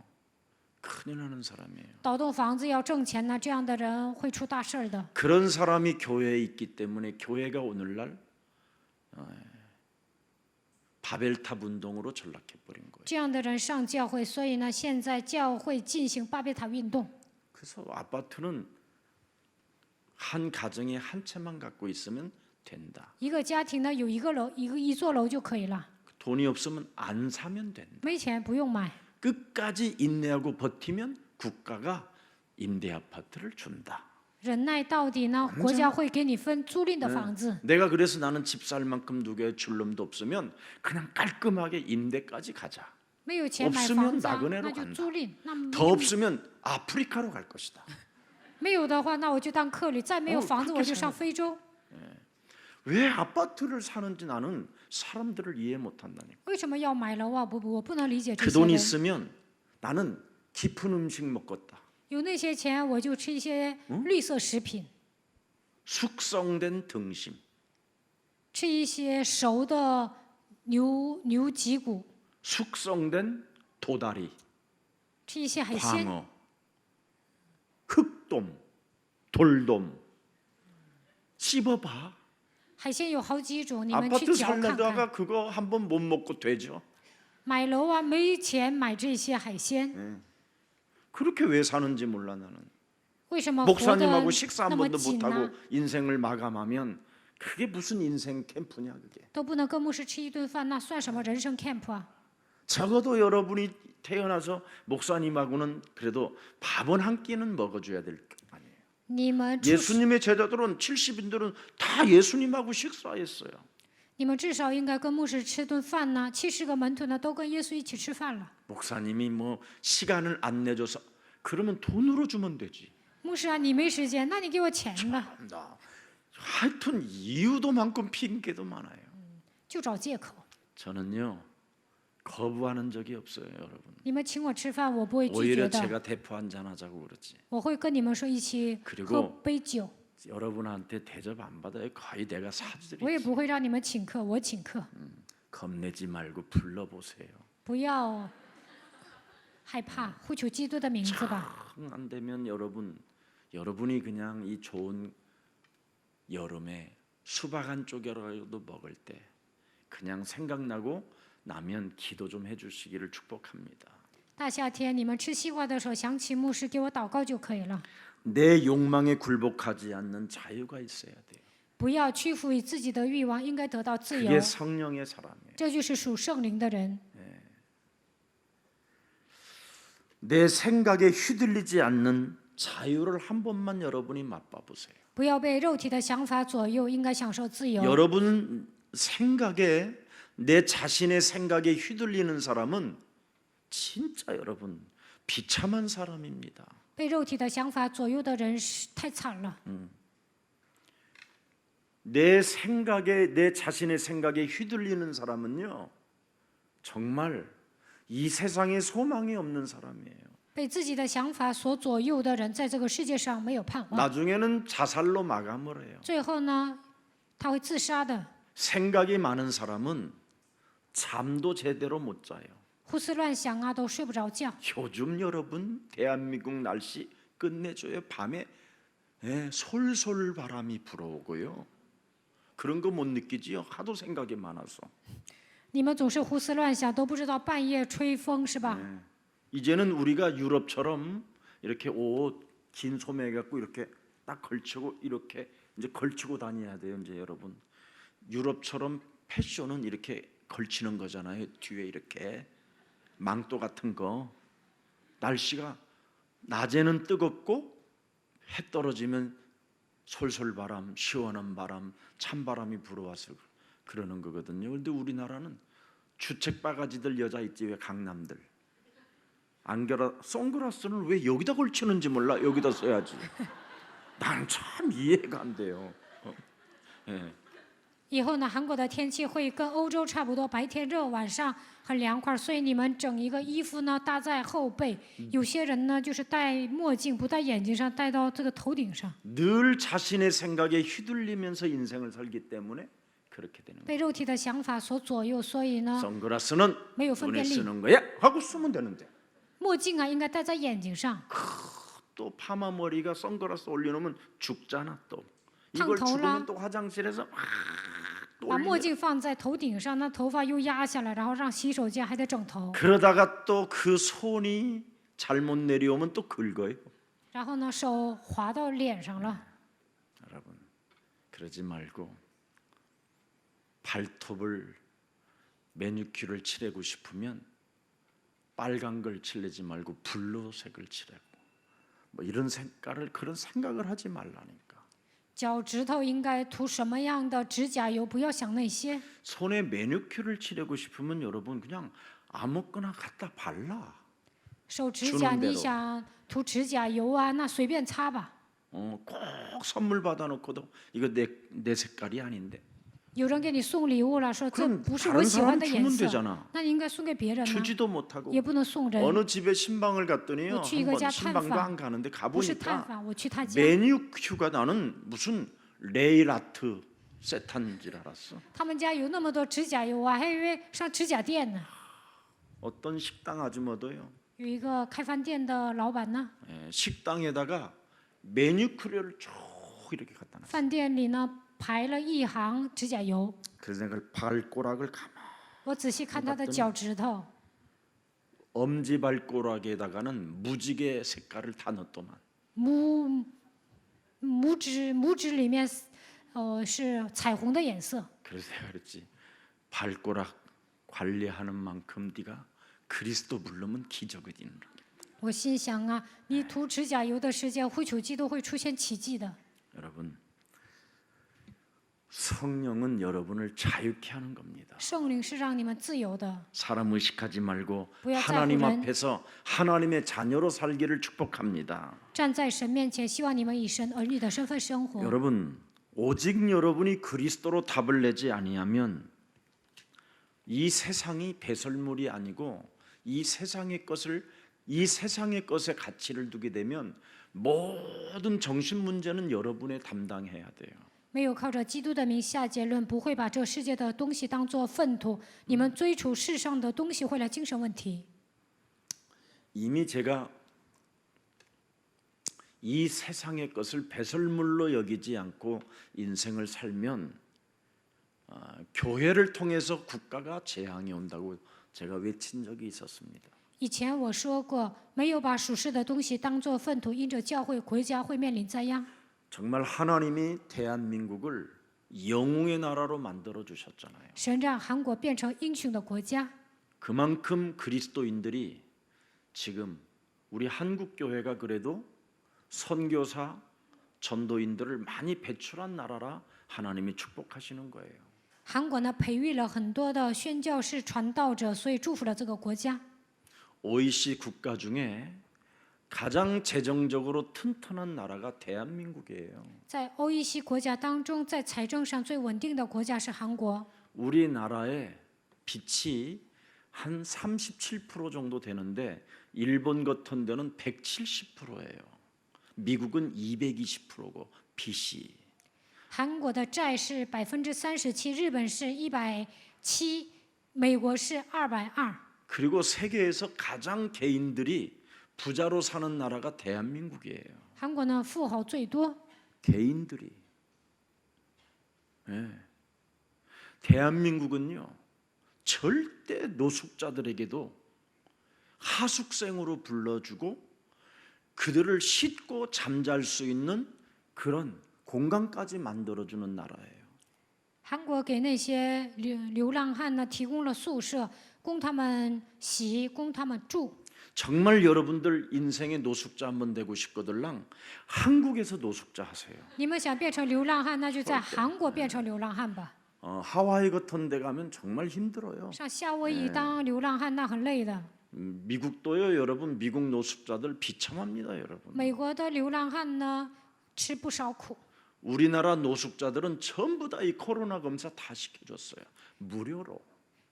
Speaker 1: 큰일 나는 사람이에요.
Speaker 2: 倒动房子要挣钱呢，这样的人会出大事儿的。
Speaker 1: 그런 사람이 교회에 있기 때문에 교회가 오늘날 바벨탑 운동으로 전락해 버린 거예요.
Speaker 2: 这样的人上教会，所以呢，现在教会进行巴别塔运动。
Speaker 1: 그래서 아파트는 한 가정에 한 채만 갖고 있으면 된다.
Speaker 2: 一个家庭呢有一个楼，一座楼就可以了，
Speaker 1: 돈이 없으면 안 사면 된다.
Speaker 2: 没钱不用买。
Speaker 1: 끝까지 인내하고 버티면 국가가 임대 아파트를 준다.
Speaker 2: 忍耐到底呢，国家会给你分租赁的房子。
Speaker 1: 내가 그래서 나는 집 살 만큼 누구의 줄 놈도 없으면 그냥 깔끔하게 임대까지 가자.
Speaker 2: 没有钱买
Speaker 1: 없으면
Speaker 2: 房子啊，
Speaker 1: 나그네로
Speaker 2: 那就
Speaker 1: 간다
Speaker 2: 租赁。那么
Speaker 1: 더 없으면 아프리카로 갈 것이다.
Speaker 2: 没有的话，那我就当客旅；再没有房子，我就上非洲。
Speaker 1: 왜 아파트를 사는지 나는 사람들을 이해 못한다니까.
Speaker 2: 为什么要买楼啊？我不能理解这
Speaker 1: 그
Speaker 2: 些
Speaker 1: 돈
Speaker 2: 人。
Speaker 1: 있으면 나는 깊은 음식 먹겠다.
Speaker 2: 有那些钱，我就吃一些绿色食品，
Speaker 1: 숙성된 등심,
Speaker 2: 吃一些熟的牛脊骨，
Speaker 1: 숙성된 도다리,
Speaker 2: 吃一些海鲜。
Speaker 1: 광어, 흑돔, 돌돔. 씹어봐.
Speaker 2: 海鲜有好几种，你们去
Speaker 1: 아파트
Speaker 2: 嚼看看。
Speaker 1: 살려다가 그거 한번 못 먹고 되죠.
Speaker 2: 买楼啊，没钱买这些海鲜，
Speaker 1: 그렇게 왜 사는지 몰라 나는.
Speaker 2: 为什么活得
Speaker 1: 목사님하고 식사 한
Speaker 2: 那么
Speaker 1: 번도
Speaker 2: 紧
Speaker 1: 못 하고
Speaker 2: 呢？
Speaker 1: 인생을 마감하면 그게 무슨 인생 캠프냐 그게.
Speaker 2: 都不能跟牧师吃一顿饭，那算什么人生 camp 啊？
Speaker 1: 적어도 여러분이 태어나서 목사님하고는 그래도 밥은 한 끼는 먹어줘야 될 거 아니에요.
Speaker 2: 你们出
Speaker 1: 예수님의 제자들은 70인들은 다 예수님하고 식사했어요.
Speaker 2: 你们至少应该跟牧师吃顿饭呢。70个门徒呢，都跟耶稣一起吃饭了。
Speaker 1: 목사님이 뭐 시간을 안 내줘서 그러면 돈으로 주면 되지.
Speaker 2: 牧师啊，你没时间，那你给我钱吧，
Speaker 1: 나 하여튼 이유도 많고 핑계도 많아요.
Speaker 2: 就找借口。
Speaker 1: 저는요 거부하는 적이 없어요, 여러분.
Speaker 2: 你们请我吃饭，我不会拒绝
Speaker 1: 오히려
Speaker 2: 的，
Speaker 1: 제가 대포 한잔 하자고 그러지.
Speaker 2: 我会跟你们说一起
Speaker 1: 그리고
Speaker 2: 喝杯酒，
Speaker 1: 여러분한테 대접 안 받아요. 거의 내가
Speaker 2: 我
Speaker 1: 사드리지.
Speaker 2: 也不会让你们请客，我请客，
Speaker 1: 겁내지 말고 불러보세요.
Speaker 2: 不要害怕，呼求基督的名字吧。
Speaker 1: 안 되면 여러분이 그냥 이 좋은 여름에 수박 한 쪼개라도 먹을 때 그냥 생각나고 나면 기도 좀 해주시기를 축복합니다.
Speaker 2: 大夏天你们吃西瓜的时候，想起牧师给我祷告就可以了，
Speaker 1: 내 욕망에 굴복하지 않는 자유가 있어야 돼요.
Speaker 2: 不要屈服于自己的欲望，应该得到自由
Speaker 1: 그게 。 성령의 사람이에요.
Speaker 2: 这就是属圣灵的人。
Speaker 1: 내 생각에 휘둘리지 않는 자유를 한 번만 여러분이 맛봐 보세요.
Speaker 2: 不要被肉体的想法左右，应该享受自由。
Speaker 1: 여러분 생각에 내 자신의 생각에 휘둘리는 사람은 진짜 여러분 비참한 사람입니다.
Speaker 2: 被肉体的想法左右的人是太惨了。
Speaker 1: 내 자신의 생각에 휘둘리는 사람은요 정말 이 세상에 소망이 없는 사람이에요.
Speaker 2: 被自己的想法所左右的人，在这个世界上没有盼望。
Speaker 1: 나중에는 자살로 마감을 해요.
Speaker 2: 最后呢，他会自杀的。
Speaker 1: 생각이 많은 사람은 잠도 제대로 못 자요.
Speaker 2: 胡思乱想啊，都睡不着觉。
Speaker 1: 요즘 여러분 대한민국 날씨 끝내줘요. 밤에 솔솔 바람이 불어오고요. 그런 거 못 느끼지요? 하도 생각이 많아서.
Speaker 2: 你们总是胡思乱想，都不知道半夜吹风是吧？
Speaker 1: 이제는 우리가 유럽처럼 이렇게 옷 긴 소매 갖고 이렇게 딱 걸치고 이렇게 이제 걸치고 다녀야 돼요. 이제 여러분 유럽처럼 패션은 이렇게 걸치는 거잖아요. 뒤에 이렇게 망토 같은 거. 날씨가 낮에는 뜨겁고 해 떨어지면 솔솔바람, 시원한 바람, 찬바람이 불어와서 그러는 거거든요. 그런데 우리나라는 주책 바가지들 여자 있지 왜 강남들 안경아 선글라스는 왜 여기다 걸치는지 몰라. 여기다 써야지. 나는 참 이해가 안 돼요. 예.
Speaker 2: 以后呢，韩国的天气会跟欧洲差不多，白天热，晚上很凉快，所以你们整一个衣服呢搭在后背。有些人呢就是戴墨镜，不戴眼睛上，戴到这个头顶上。
Speaker 1: 늘 자신의 생각에 휘둘리면서 인생을 살기 때문에 그렇게 되는 거예요.
Speaker 2: 被肉体的想法所左右，所以呢，
Speaker 1: 선글라스는
Speaker 2: 没有分
Speaker 1: 눈에
Speaker 2: 辨力。
Speaker 1: 쓰는 거야 하고 쓰면 되는데
Speaker 2: 墨镜啊，应该戴在眼睛上。
Speaker 1: 또 파마 머리가 선글라스 올려놓으면 죽잖아 또. 이걸
Speaker 2: 烫头啦。
Speaker 1: 죽으면 또 화장실에서 막 또
Speaker 2: 把墨
Speaker 1: 올리면
Speaker 2: 镜放在头顶上，那头发又压下来，然后让洗手间还得整头，
Speaker 1: 그러다가 또 그 손이 잘못 내려오면 또 긁어요.
Speaker 2: 然后呢手滑到脸上了。
Speaker 1: 여러분 그러지 말고 발톱을 매니큐어를 칠하고 싶으면 빨간 걸 칠하지 말고 블루색을 칠하고 뭐 이런 색깔을 그런 생각을 하지 말라니까.
Speaker 2: 脚趾头应该涂什么样的指甲油？不要想那些。
Speaker 1: 손에 매니큐어를 칠하고 싶으면 여러분 그냥 아무거나 갖다 발라.
Speaker 2: 手指甲
Speaker 1: 주는 대로
Speaker 2: 你想涂指甲油啊，那随便擦吧。
Speaker 1: 꼭 선물 받아놓고도 이거 내 색깔이 아닌데
Speaker 2: 有人给你送礼物了，说这
Speaker 1: 그럼
Speaker 2: 不是
Speaker 1: 다른
Speaker 2: 我喜欢
Speaker 1: 사람
Speaker 2: 的颜
Speaker 1: 주면
Speaker 2: 色，
Speaker 1: 되잖아.
Speaker 2: 那你应该送给别人呢，
Speaker 1: 주지도 못하고
Speaker 2: 也不能送人。
Speaker 1: 어느 집에 신방을 갔더니요.
Speaker 2: 뭐 취이가
Speaker 1: 한번
Speaker 2: 자
Speaker 1: 신방도
Speaker 2: 탄파.
Speaker 1: 안 가는데
Speaker 2: 不是探
Speaker 1: 가보니까
Speaker 2: 访，我去他家，
Speaker 1: 매니큐어가 나는 무슨 레일 아트 세트인 줄 알았어.
Speaker 2: 他们家有那么多指甲油啊，还以为上指甲店呢。
Speaker 1: 어떤 식당 아주머도요.
Speaker 2: 有一个开饭店的老板呢，
Speaker 1: 식당에다가 매니큐어를 쭉 이렇게 갖다 놨어.
Speaker 2: 饭店里呢排了一行指甲油，
Speaker 1: 그래서 내가 발가락을 가만
Speaker 2: 我仔细看他的脚趾头，
Speaker 1: 엄지 발가락에다가는 무지개 색깔을 다 넣었더만.
Speaker 2: 拇指里面，是彩虹的颜色。
Speaker 1: 그래서 내가 그랬지. 발가락 관리하는 만큼 네가 그리스도 부르면 기적이 있는.
Speaker 2: 我心想啊，你涂指甲油的时间，会求基督会出现奇迹的。
Speaker 1: 여러분 성령은 여러분을 자유케 하는 겁니다.
Speaker 2: 圣灵是让你们自由的，
Speaker 1: 사람 의식하지 말고
Speaker 2: 不要在乎
Speaker 1: 하나님
Speaker 2: 人。
Speaker 1: 앞에서 하나님의 자녀로 살기를 축복합니다.
Speaker 2: 站在神面前，希望你们以神儿女的身份生活。
Speaker 1: 여러분 오직 여러분이 그리스도로 답을 내지 아니하면 이 세상이 배설물이 아니고 이 세상의 것에 가치를 두게 되면 모든 정신 문제는 여러분의 담당해야 돼요.
Speaker 2: 没有靠着基督的名下结论，不会把这世界的东西当作粪土。你们追求世上的东西，会来精神问题。
Speaker 1: 이미 제가 이 세상의 것을 배설물로 여기지 않고 인생을 살면 교회를 통해서 국가가 재앙이 온다고 제가 외친 적이 있었습니다.
Speaker 2: 以前我说过，没有把属世的东西当作粪土，因着教会国家会面临灾殃。
Speaker 1: 정말 하나님이 대한민국을 영웅의 나라로 만들어 주셨잖아요.
Speaker 2: 神让韩国变成英雄的国家，
Speaker 1: 그만큼 그리스도인들이 지금 우리 한국 교회가 그래도 선교사, 전도인들을 많이 배출한 나라라 하나님이 축복하시는 거예요.
Speaker 2: 韩国呢培育了很多的宣教士、传道者，所以祝福了这个国家。
Speaker 1: OECD 국가 중에 가장 재정적으로 튼튼한 나라가 대한민국이에요.
Speaker 2: 在 OECD 国家当中，在财政上最稳定的国家是韩国。
Speaker 1: 우리나라의 빚이 한 37% 정도 되는데 일본 같은 데는 170%예요. 미국은 220%고 빚이.
Speaker 2: 韩国的债是37%，日本是170%，美国是220%。
Speaker 1: 그리고 세계에서 가장 개인들이 부자로 사는 나라가 대한민국이에요.
Speaker 2: 韩国呢富豪最多，
Speaker 1: 개인들이. 네. 대한민국은요 절대 노숙자들에게도 하숙생으로 불러주고 그들을 씻고 잠잘 수 있는 그런 공간까지 만들어주는 나라예요.
Speaker 2: 韩国给那些流浪汉呢提供了宿舍，供他们洗，供他们住。
Speaker 1: 정말 여러분들 인생의 노숙자 한번 되고 싶거들랑 한국에서 노숙자 하세요.
Speaker 2: 你们想变成流浪汉，那就在韩国变成流浪汉吧。
Speaker 1: 하와이 같은 데 가면 정말 힘들어요.
Speaker 2: 上夏威夷当流浪汉那很累的。
Speaker 1: 미국도요, 여러분. 미국 노숙자들 비참합니다, 여러분.
Speaker 2: 美国的流浪汉呢，吃不少苦。
Speaker 1: 우리나라 노숙자들은 전부 다 이 코로나 검사 다 시켜줬어요. 무료로.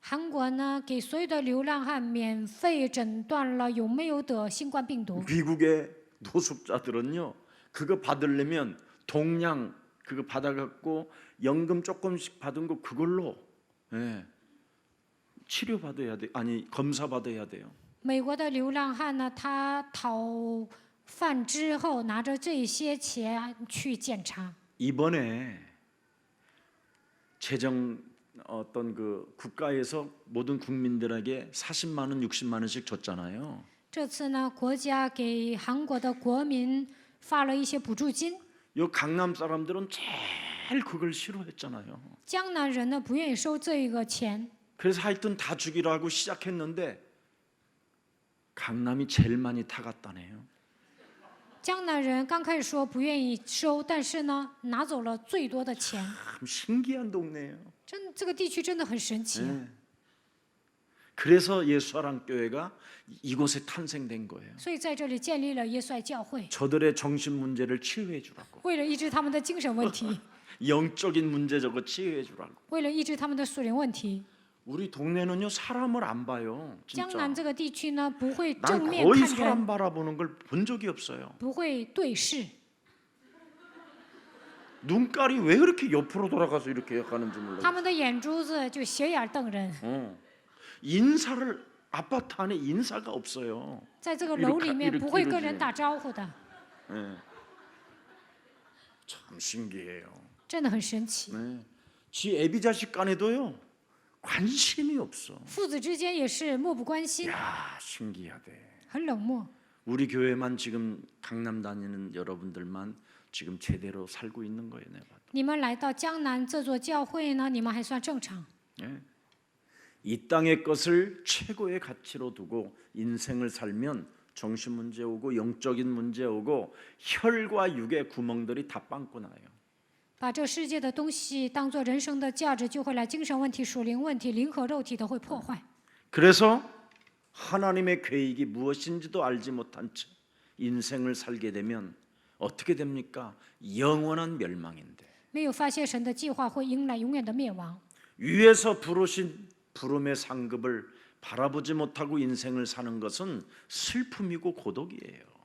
Speaker 2: 韩国呢，给所有的流浪汉免费诊断了有没有得新冠病毒。
Speaker 1: 미국의 노숙자들은요, 그거 받으려면 동양 그거 받아갖고 연금 조금씩 받은 거 그걸로 치료 받아야 돼. 아니 검사 받아야 돼요.
Speaker 2: 美国的流浪汉呢，他讨饭之后拿着这些钱去检查。
Speaker 1: 이번에 재정 어떤 그 국가에서 모든 국민들에게 40만 원, 60만 원씩 줬잖아요.
Speaker 2: 这次呢，国家给韩国的国民发了一些补助金。
Speaker 1: 요 강남 사람들은 제일 그걸 싫어했잖아요.
Speaker 2: 江南人呢，不愿意收这个钱，
Speaker 1: 그래서 하여튼 다 주기로 하고 시작했는데 강남이 제일 많이 타갔다네요.
Speaker 2: 江南人刚开始说不愿意收，但是呢，拿走了最多的钱。
Speaker 1: 참 신기한 동네예요.
Speaker 2: 真，这个地区真的很神奇。
Speaker 1: 그래서 예수사랑 교회가 이곳에 탄생된 거예요.
Speaker 2: 所以在这里建立了耶稣爱教会，
Speaker 1: 저들의 정신 문제를 치유해 주라고.
Speaker 2: 为了医治他们的精神问题，
Speaker 1: 영적인 문제 저거 치유해 주라고.
Speaker 2: 为了医治他们的属灵问题。
Speaker 1: 우리 동네는요 사람을 안 봐요.
Speaker 2: 江
Speaker 1: 진짜.
Speaker 2: 南这个地区呢，不会
Speaker 1: 난
Speaker 2: 正面
Speaker 1: 거의
Speaker 2: 看
Speaker 1: 사람
Speaker 2: 人，
Speaker 1: 바라보는 걸 본 적이 없어요.
Speaker 2: 不会对视。
Speaker 1: 눈깔이 왜 그렇게 옆으로 돌아가서 이렇게 가는지
Speaker 2: 他
Speaker 1: 몰라요.
Speaker 2: 们的眼珠子就斜眼瞪人。
Speaker 1: 인사를 아파트 안에 인사가 없어요.
Speaker 2: 在这个楼里面
Speaker 1: 이렇게
Speaker 2: 不会跟
Speaker 1: 이러지.
Speaker 2: 人打招呼的，
Speaker 1: 참 신기해요.
Speaker 2: 真的很神奇。
Speaker 1: 지 애비 자식 간에도요 관심이 없어.
Speaker 2: 父子之间也是漠不关心，
Speaker 1: 야 신기하대.
Speaker 2: 很冷漠。
Speaker 1: 우리 교회만 지금 강남 다니는 여러분들만 지금 제대로 살고 있는 거예요, 내가 봐도.
Speaker 2: 你们来到江南这座教会呢，你们还算正常。
Speaker 1: 이 땅의 것을 최고의 가치로 두고 인생을 살면 정신 문제 오고 영적인 문제 오고 혈과 육의 구멍들이 다 빵꾸 나요.
Speaker 2: 把这世界的东西当做人生的价值，就会来精神问题、属灵问题、灵和肉体都会破坏。
Speaker 1: 그래서 하나님의 계획이 무엇인지도 알지 못한 채 인생을 살게 되면 어떻게 됩니까? 영원한 멸망인데.
Speaker 2: 没有发现神的计划，会迎来永远的灭亡。
Speaker 1: 위에서 부르신 부름의 상급을 바라보지 못하고 인생을 사는 것은 슬픔이고 고독이에요.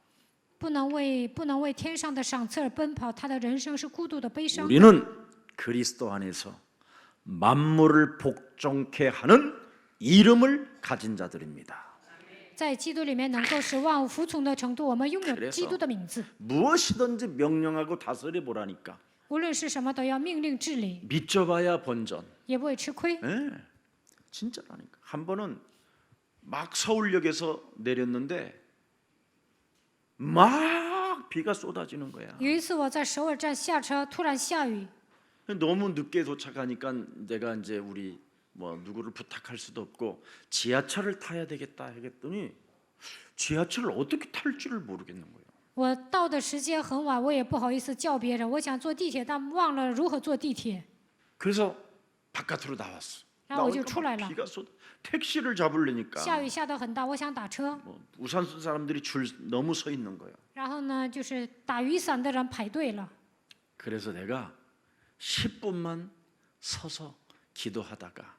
Speaker 2: 不能为天上的赏赐而奔跑，他的人生是孤独的、悲伤的。
Speaker 1: 우리는 그리스도 안에서 만물을 복종케 하는 이름을 가진 자들입니다.
Speaker 2: 在基督里面能够使万物服从的程度，我们拥有
Speaker 1: 그래서
Speaker 2: 基督的名字。
Speaker 1: 무엇이든지 명령하고 다스려 보라니까.
Speaker 2: 无论是什么，都要命令治理，
Speaker 1: 믿져봐야 본전.
Speaker 2: 也不会吃亏。
Speaker 1: 진짜라니까. 한 번은 막 서울역에서 내렸는데 막 비가 쏟아지는 거야.
Speaker 2: 有一次我在首尔站下车，突然下雨，
Speaker 1: 너무 늦게 도착하니까 내가 이제 우리 뭐 누구를 부탁할 수도 없고 지하철을 타야 되겠다 하겠더니 지하철을 어떻게 탈지를 모르겠는 거예요.
Speaker 2: 我到的时间很晚，我也不好意思叫别人，我想坐地铁，但忘了如何坐地铁，
Speaker 1: 그래서 바깥으로 나왔어.
Speaker 2: 然后我就
Speaker 1: 나오니까
Speaker 2: 出来
Speaker 1: 막
Speaker 2: 了。
Speaker 1: 비가 쏟아. 택시를 잡으려니까
Speaker 2: 下雨下得很大，我想打车，
Speaker 1: 뭐 우산 쓴 사람들이 줄 너무 서 있는 거예요.
Speaker 2: 然后呢，就是打雨伞的人排队了。
Speaker 1: 그래서 내가 10분만 서서 기도하다가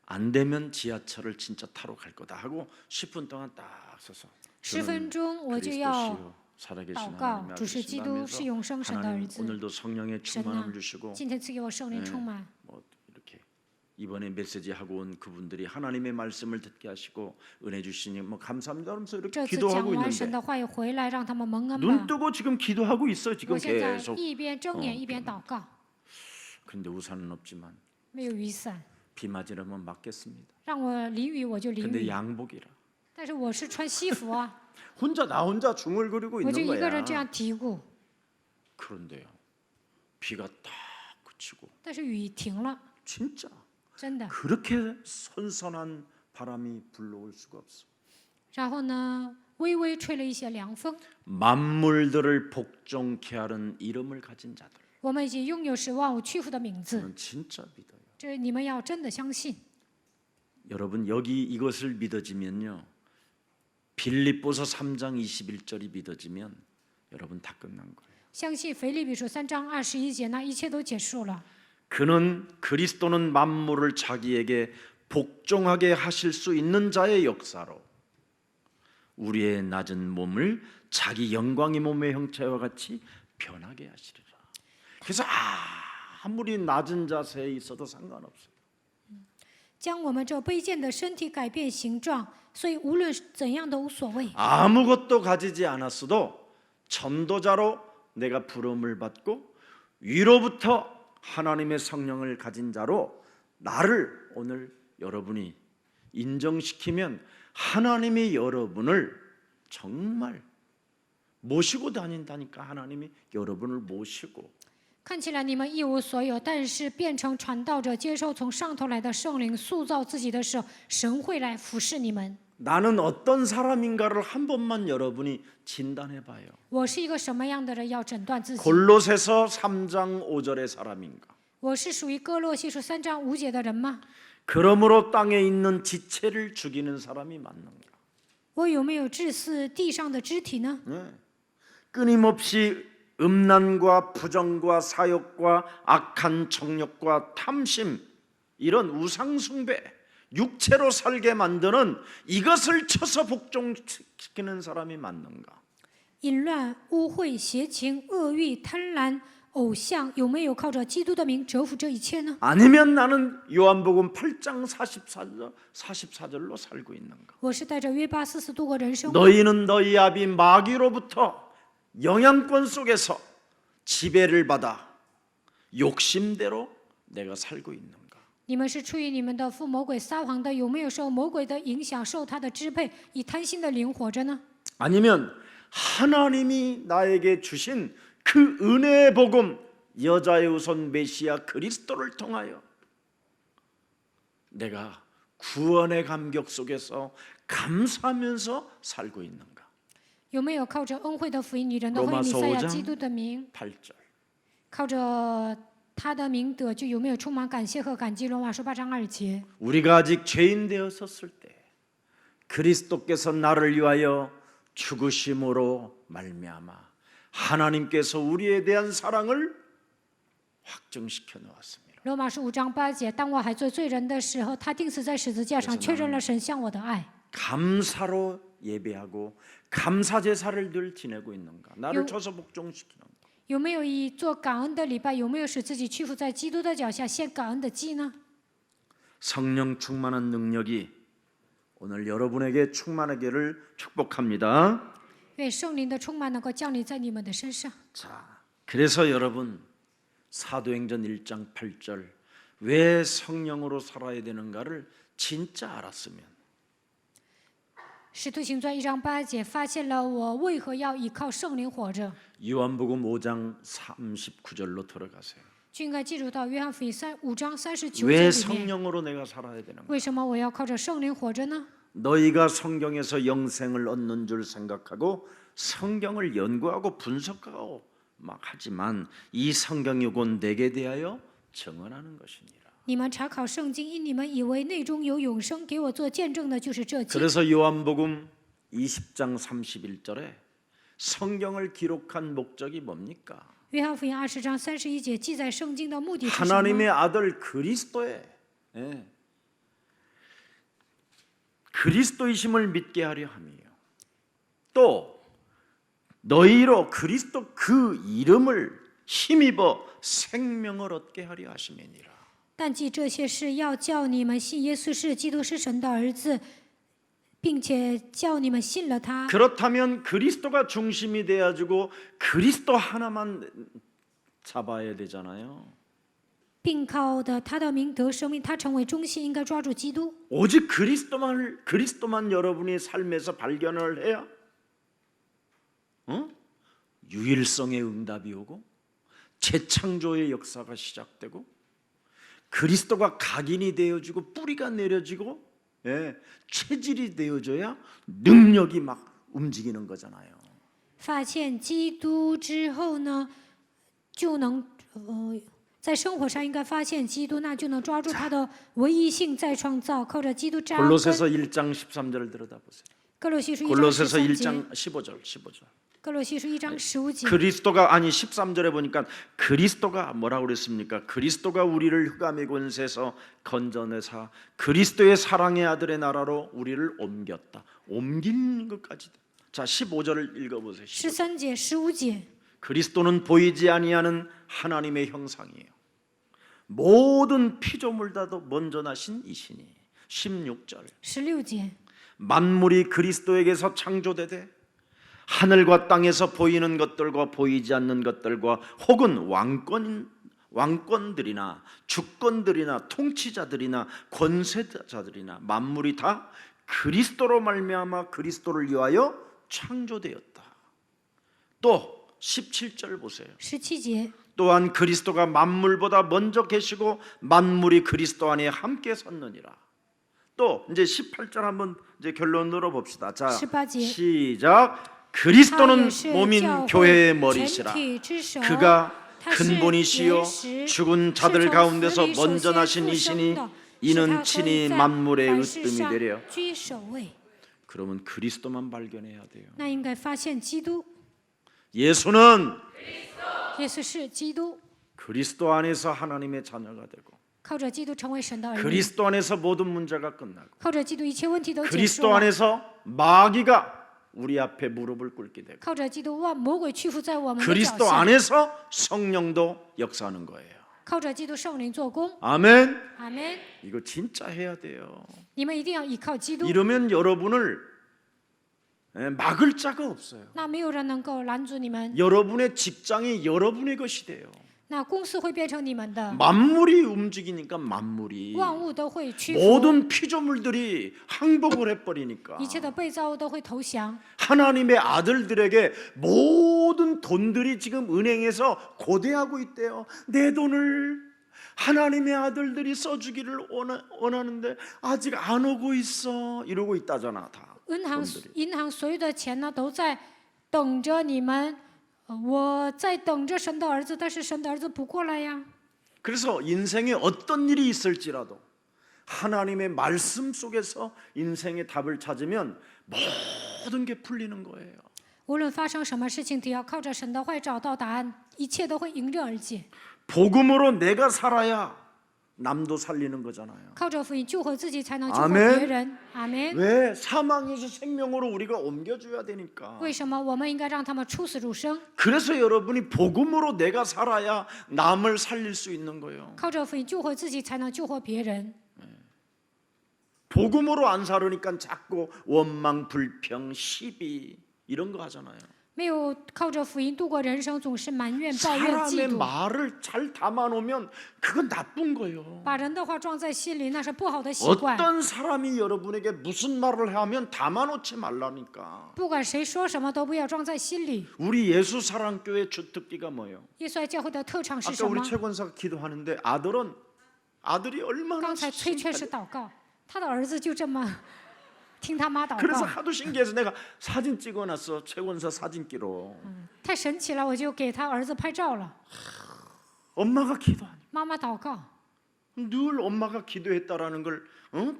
Speaker 1: 안 되면 지하철을 진짜 타러 갈 거다 하고 10분 동안 딱 서서
Speaker 2: 10分钟我就要
Speaker 1: 그리스도시요 살아계신
Speaker 2: 祷告，
Speaker 1: 하나님
Speaker 2: 主是基督，是
Speaker 1: 앞에
Speaker 2: 永生神的儿
Speaker 1: 하나님
Speaker 2: 子。
Speaker 1: 오늘도 성령의
Speaker 2: 神
Speaker 1: 충만함을
Speaker 2: 啊，
Speaker 1: 주시고
Speaker 2: 今天赐给我圣灵充满。
Speaker 1: 뭐 이렇게 이번에 메시지 하고 온 그분들이 하나님의 말씀을 듣게 하시고 은혜 주시니 뭐 감사합니다 하면서 이렇게
Speaker 2: 这次讲
Speaker 1: 기도하고
Speaker 2: 完神
Speaker 1: 있는데
Speaker 2: 的话语回来，让他们蒙恩
Speaker 1: 눈
Speaker 2: 吧。
Speaker 1: 뜨고 지금 기도하고 있어 지금
Speaker 2: 我现在
Speaker 1: 계속
Speaker 2: 一边睁眼一边祷告，
Speaker 1: 근데 우산은 없지만
Speaker 2: 没有雨伞，
Speaker 1: 비 맞으려면 맞겠습니다.
Speaker 2: 让我淋雨我就淋
Speaker 1: 근데
Speaker 2: 雨。
Speaker 1: 양복이라
Speaker 2: 但是我是穿西服啊，
Speaker 1: 나 혼자 중얼거리고
Speaker 2: 我就
Speaker 1: 있는
Speaker 2: 一个人这
Speaker 1: 거야.
Speaker 2: 样嘀咕。
Speaker 1: 그런데요, 비가 딱 그치고
Speaker 2: 但是雨停了，
Speaker 1: 진짜
Speaker 2: 真的。
Speaker 1: 그렇게 선선한 바람이 불러올 수가 없어.
Speaker 2: 然后呢，微微吹了一些凉风。
Speaker 1: 만물들을 복종케 하는 이름을 가진 자들.
Speaker 2: 我们已经拥有使万物屈服的名字，
Speaker 1: 저는 진짜 믿어요.
Speaker 2: 这你们要真的相信。
Speaker 1: 여러분 여기 이것을 믿어지면요. 빌립보서 3장 21절이 믿어지면 여러분 다 끝난 거예요.
Speaker 2: 相信腓立比书3章21节，那一切都结束了。
Speaker 1: 그리스도는 만물을 자기에게 복종하게 하실 수 있는 자의 역사로 우리의 낮은 몸을 자기 영광의 몸의 형체와 같이 변하게 하시리라. 그래서 아무리 낮은 자세에 있어도 상관없어요.
Speaker 2: 将我们这卑贱的身体改变形状，所以无论怎样都无所谓。
Speaker 1: 아무것도 가지지 않았어도 전도자로 내가 부름을 받고 위로부터 하나님의 성령을 가진 자로 나를 오늘 여러분이 인정시키면 하나님이 여러분을 정말 모시고 다닌다니까. 하나님이 여러분을 모시고
Speaker 2: 看起来你们一无所有，但是变成传道者，接受从上头来的圣灵塑造自己的时候，神会来服侍你们。
Speaker 1: 나는 어떤 사람인가를 한 번만 여러분이 진단해 봐요.
Speaker 2: 我是一个什么样的人？要诊断自己。
Speaker 1: 골로새서 3장 5절의 사람인가?
Speaker 2: 我是属于哥洛西书3章5节的人吗？
Speaker 1: 그러므로 땅에 있는 지체를 죽이는 사람이 맞는가?
Speaker 2: 我有没有治死地上的肢体呢？
Speaker 1: 네. 끊임없이 음란과 부정과 사욕과 악한 정욕과 탐심 이런 우상숭배 육체로 살게 만드는 이것을 쳐서 복종시키는 사람이 맞는가?
Speaker 2: 淫乱、污秽、邪情、恶欲、贪婪、偶像，有没有靠着基督的名折服这一切呢？
Speaker 1: 아니면 나는 요한복음 8장 44절로 살고 있는가?
Speaker 2: 我是带着约巴44度过人生。
Speaker 1: 너희는 너희 아비 마귀로부터 영향권 속에서 지배를 받아 욕심대로 내가 살고 있는가?
Speaker 2: 你们是出于你们的父魔鬼撒谎的，有没有受魔鬼的影响，受他的支配，以贪心的灵活着呢？
Speaker 1: 아니면 하나님이 나에게 주신 그 은혜의 복음 여자의 우선 메시아 그리스도를 통하여 내가 구원의 감격 속에서 감사하면서 살고 있는가?
Speaker 2: 有没有靠着恩惠的福音，女人的惠弥赛亚基督的名，
Speaker 1: 8절
Speaker 2: 靠着他的名得救，有没有充满感谢和感激？罗马书8章2节。
Speaker 1: 우리가 아직 죄인 되었었을 때 그리스도께서 나를 위하여 죽으심으로 말미암아 하나님께서 우리에 대한 사랑을 확정시켜 놓았습니다.
Speaker 2: 罗马书5章8节，当我还做罪人的时候，他钉死在十字架上，确认了神向我的爱。
Speaker 1: 감사로 예배하고 감사 제사를 늘 지내고 있는가? 나를 쳐서 복종시키는 가
Speaker 2: 有没有以做感恩的礼拜？有没有使自己屈服在基督的脚下，献感恩的祭呢？
Speaker 1: 성령 충만한 능력이 오늘 여러분에게 충만하기를 축복합니다.
Speaker 2: 愿圣灵的充满能够降临在你们的身上。
Speaker 1: 자, 그래서 여러분 사도행전 1장 8절 왜 성령으로 살아야 되는가를 진짜 알았으면
Speaker 2: 使徒行传1章8节，发现了我为何要依靠圣灵活着，
Speaker 1: 요한복음 5장 39절로 돌아가세요.
Speaker 2: 就应该记住到约翰福音5章39
Speaker 1: 왜
Speaker 2: 节里面。
Speaker 1: 성령으로 내가 살아야 되는가?
Speaker 2: 为什么我要靠着圣灵活着呢？
Speaker 1: 너희가 성경에서 영생을 얻는 줄 생각하고 성경을 연구하고 분석하고 막 하지만 이 성경이 곧 내게 대하여 증언하는 것이니라.
Speaker 2: 你们查考圣经，因你们以为内中有永生，给我做见证的就是这经。
Speaker 1: 그래서 요한복음 20장 31절에 성경을 기록한 목적이 뭡니까?
Speaker 2: 约翰福音20章31节记载圣经的目的是什么？
Speaker 1: 하나님의 아들 그리스도의 그리스도이심을 믿게 하려 함이에요. 또 너희로 그리스도 그 이름을 힘입어 생명을 얻게 하려 하심이니라.
Speaker 2: 但记这些事，要叫你们信耶稣是基督是神的儿子，并且叫你们信了他。
Speaker 1: 그렇다면 그리스도가 중심이 돼가지고 그리스도 하나만 잡아야 되잖아요.
Speaker 2: 并靠的他的名得生命，他成为中心，应该抓住基督。
Speaker 1: 오직 그리스도만 여러분이 삶에서 발견을 해야 유일성의 응답이 오고 재창조의 역사가 시작되고 그리스도가 각인이 되어지고 뿌리가 내려지고 체질이 되어져야 능력이 막 움직이는 거잖아요.
Speaker 2: 发现基督之后呢，就能在生活上应该发现基督，那就能抓住他的唯一性再创造，靠着基督扎根。
Speaker 1: 골로새서 1장 13절을 들여다보세요.
Speaker 2: 哥罗西书1章
Speaker 1: 골로새서
Speaker 2: 13节，
Speaker 1: 1장 15절.
Speaker 2: 哥罗西书1章15节。
Speaker 1: 그리스도가 아니 13절에 보니까 그리스도가 뭐라고 그랬습니까? 그리스도가 우리를 흑암의 권세에서 건져내사 그리스도의 사랑의 아들의 나라로 우리를 옮겼다. 옮긴 것까지. 자, 15절을 읽어보세요.
Speaker 2: 13节、15节。
Speaker 1: 그리스도는 보이지 아니하는 하나님의 형상이에요. 모든 피조물보다도 먼저 나신 이신이. 16절.
Speaker 2: 16节，
Speaker 1: 만물이 그리스도에게서 창조되되 하늘과 땅에서 보이는 것들과 보이지 않는 것들과 혹은 왕권들이나 주권들이나 통치자들이나 권세자들이나 만물이 다 그리스도로 말미암아 그리스도를 위하여 창조되었다. 또 17절 보세요.
Speaker 2: 17节，
Speaker 1: 또한 그리스도가 만물보다 먼저 계시고 만물이 그리스도 안에 함께 섰느니라. 또 이제 18절 한번 이제 결론으로 봅시다. 자,
Speaker 2: 18제.
Speaker 1: 시작. 그리스도는 몸인 교회의 머리시라. 그가 근본이시요 죽은 자들 가운데서 먼저 나신 이시니 이는 친히 만물의 으뜸이 되려. 그러면 그리스도만 발견해야 돼요.
Speaker 2: 那应该发现基督，
Speaker 1: 예수는
Speaker 2: 耶稣是基督，
Speaker 1: 그리스도 안에서 하나님의 자녀가 되고
Speaker 2: 靠着基督成为神的儿女，
Speaker 1: 그리스도 안에서 모든 문제가 끝나고
Speaker 2: 靠着基督一切问题都结束
Speaker 1: 그리스도
Speaker 2: 了，
Speaker 1: 안에서 마귀가 우리 앞에 무릎을 꿇게 되고
Speaker 2: 靠着基督万魔鬼屈服在我们的脚
Speaker 1: 그리스도
Speaker 2: 下，
Speaker 1: 안에서 성령도 역사하는 거예요.
Speaker 2: 靠着基督圣灵做工。
Speaker 1: 아멘.
Speaker 2: 阿门。
Speaker 1: 이거 진짜 해야 돼요.
Speaker 2: 你们一定要依靠基督，
Speaker 1: 이러면 여러분을 막을 자가 없어요.
Speaker 2: 那没有人能够拦阻你们，
Speaker 1: 여러분의 직장이 여러분의 것이 돼요.
Speaker 2: 那公司会变成你们的，
Speaker 1: 만물이 움직이니까 만물이
Speaker 2: 万物都会屈服，
Speaker 1: 모든 피조물들이 항복을 해버리니까
Speaker 2: 一切的被造物都会投降。
Speaker 1: 하나님의 아들들에게 모든 돈들이 지금 은행에서 고대하고 있대요. 내 돈을 하나님의 아들들이 써주기를 원하는데 아직 안 오고 있어. 이러고 있다잖아 다.
Speaker 2: 银行所有的钱呢，都在等着你们。我在等着神的儿子，但是神的儿子不过来呀。
Speaker 1: 그래서 인생에 어떤 일이 있을지라도 하나님의 말씀 속에서 인생의 답을 찾으면 모든 게 풀리는 거예요.
Speaker 2: 无论发生什么事情，只要靠着神的话找到答案，一切都会迎刃而解。
Speaker 1: 복음으로 내가 살아야 남도 살리는 거잖아요.
Speaker 2: 靠着福音救活自己，才能救活
Speaker 1: 아멘
Speaker 2: 别人。阿门。
Speaker 1: 왜? 사망에서 생명으로 우리가 옮겨줘야 되니까.
Speaker 2: 为什么我们应该让他们出死入生？
Speaker 1: 그래서 여러분이 복음으로 내가 살아야 남을 살릴 수 있는 거예요.
Speaker 2: 靠着福音救活自己，才能救活别人。
Speaker 1: 복음으로 안 살으니까 자꾸 원망, 불평, 시비 이런 거 하잖아요.
Speaker 2: 没有靠着福音度过人生，总是埋怨、抱怨、嫉
Speaker 1: 사람의
Speaker 2: 妒，
Speaker 1: 말을 잘 담아놓으면 그건 나쁜 거예요.
Speaker 2: 把人的话装在心里，那是不好的习惯。
Speaker 1: 어떤 사람이 여러분에게 무슨 말을 하면 담아놓지 말라니까.
Speaker 2: 不管谁说什么，都不要装在心里。
Speaker 1: 우리 예수 사랑교회 주특기가 뭐예요?
Speaker 2: 耶稣爱教会的特长是
Speaker 1: 아까
Speaker 2: 什
Speaker 1: 우리
Speaker 2: 么？
Speaker 1: 최권사가 기도하는데 아들이 얼마나
Speaker 2: 刚才崔确实祷告，他的儿子就这么听他妈祷
Speaker 1: 그래서
Speaker 2: 告，
Speaker 1: 하도 신기해서 내가 사진 찍어놨어. 최권사 사진기로.
Speaker 2: 太神奇了，我就给他儿子拍照了。
Speaker 1: 엄마가 기도하니
Speaker 2: 妈妈祷告，
Speaker 1: 늘 엄마가 기도했다라는 걸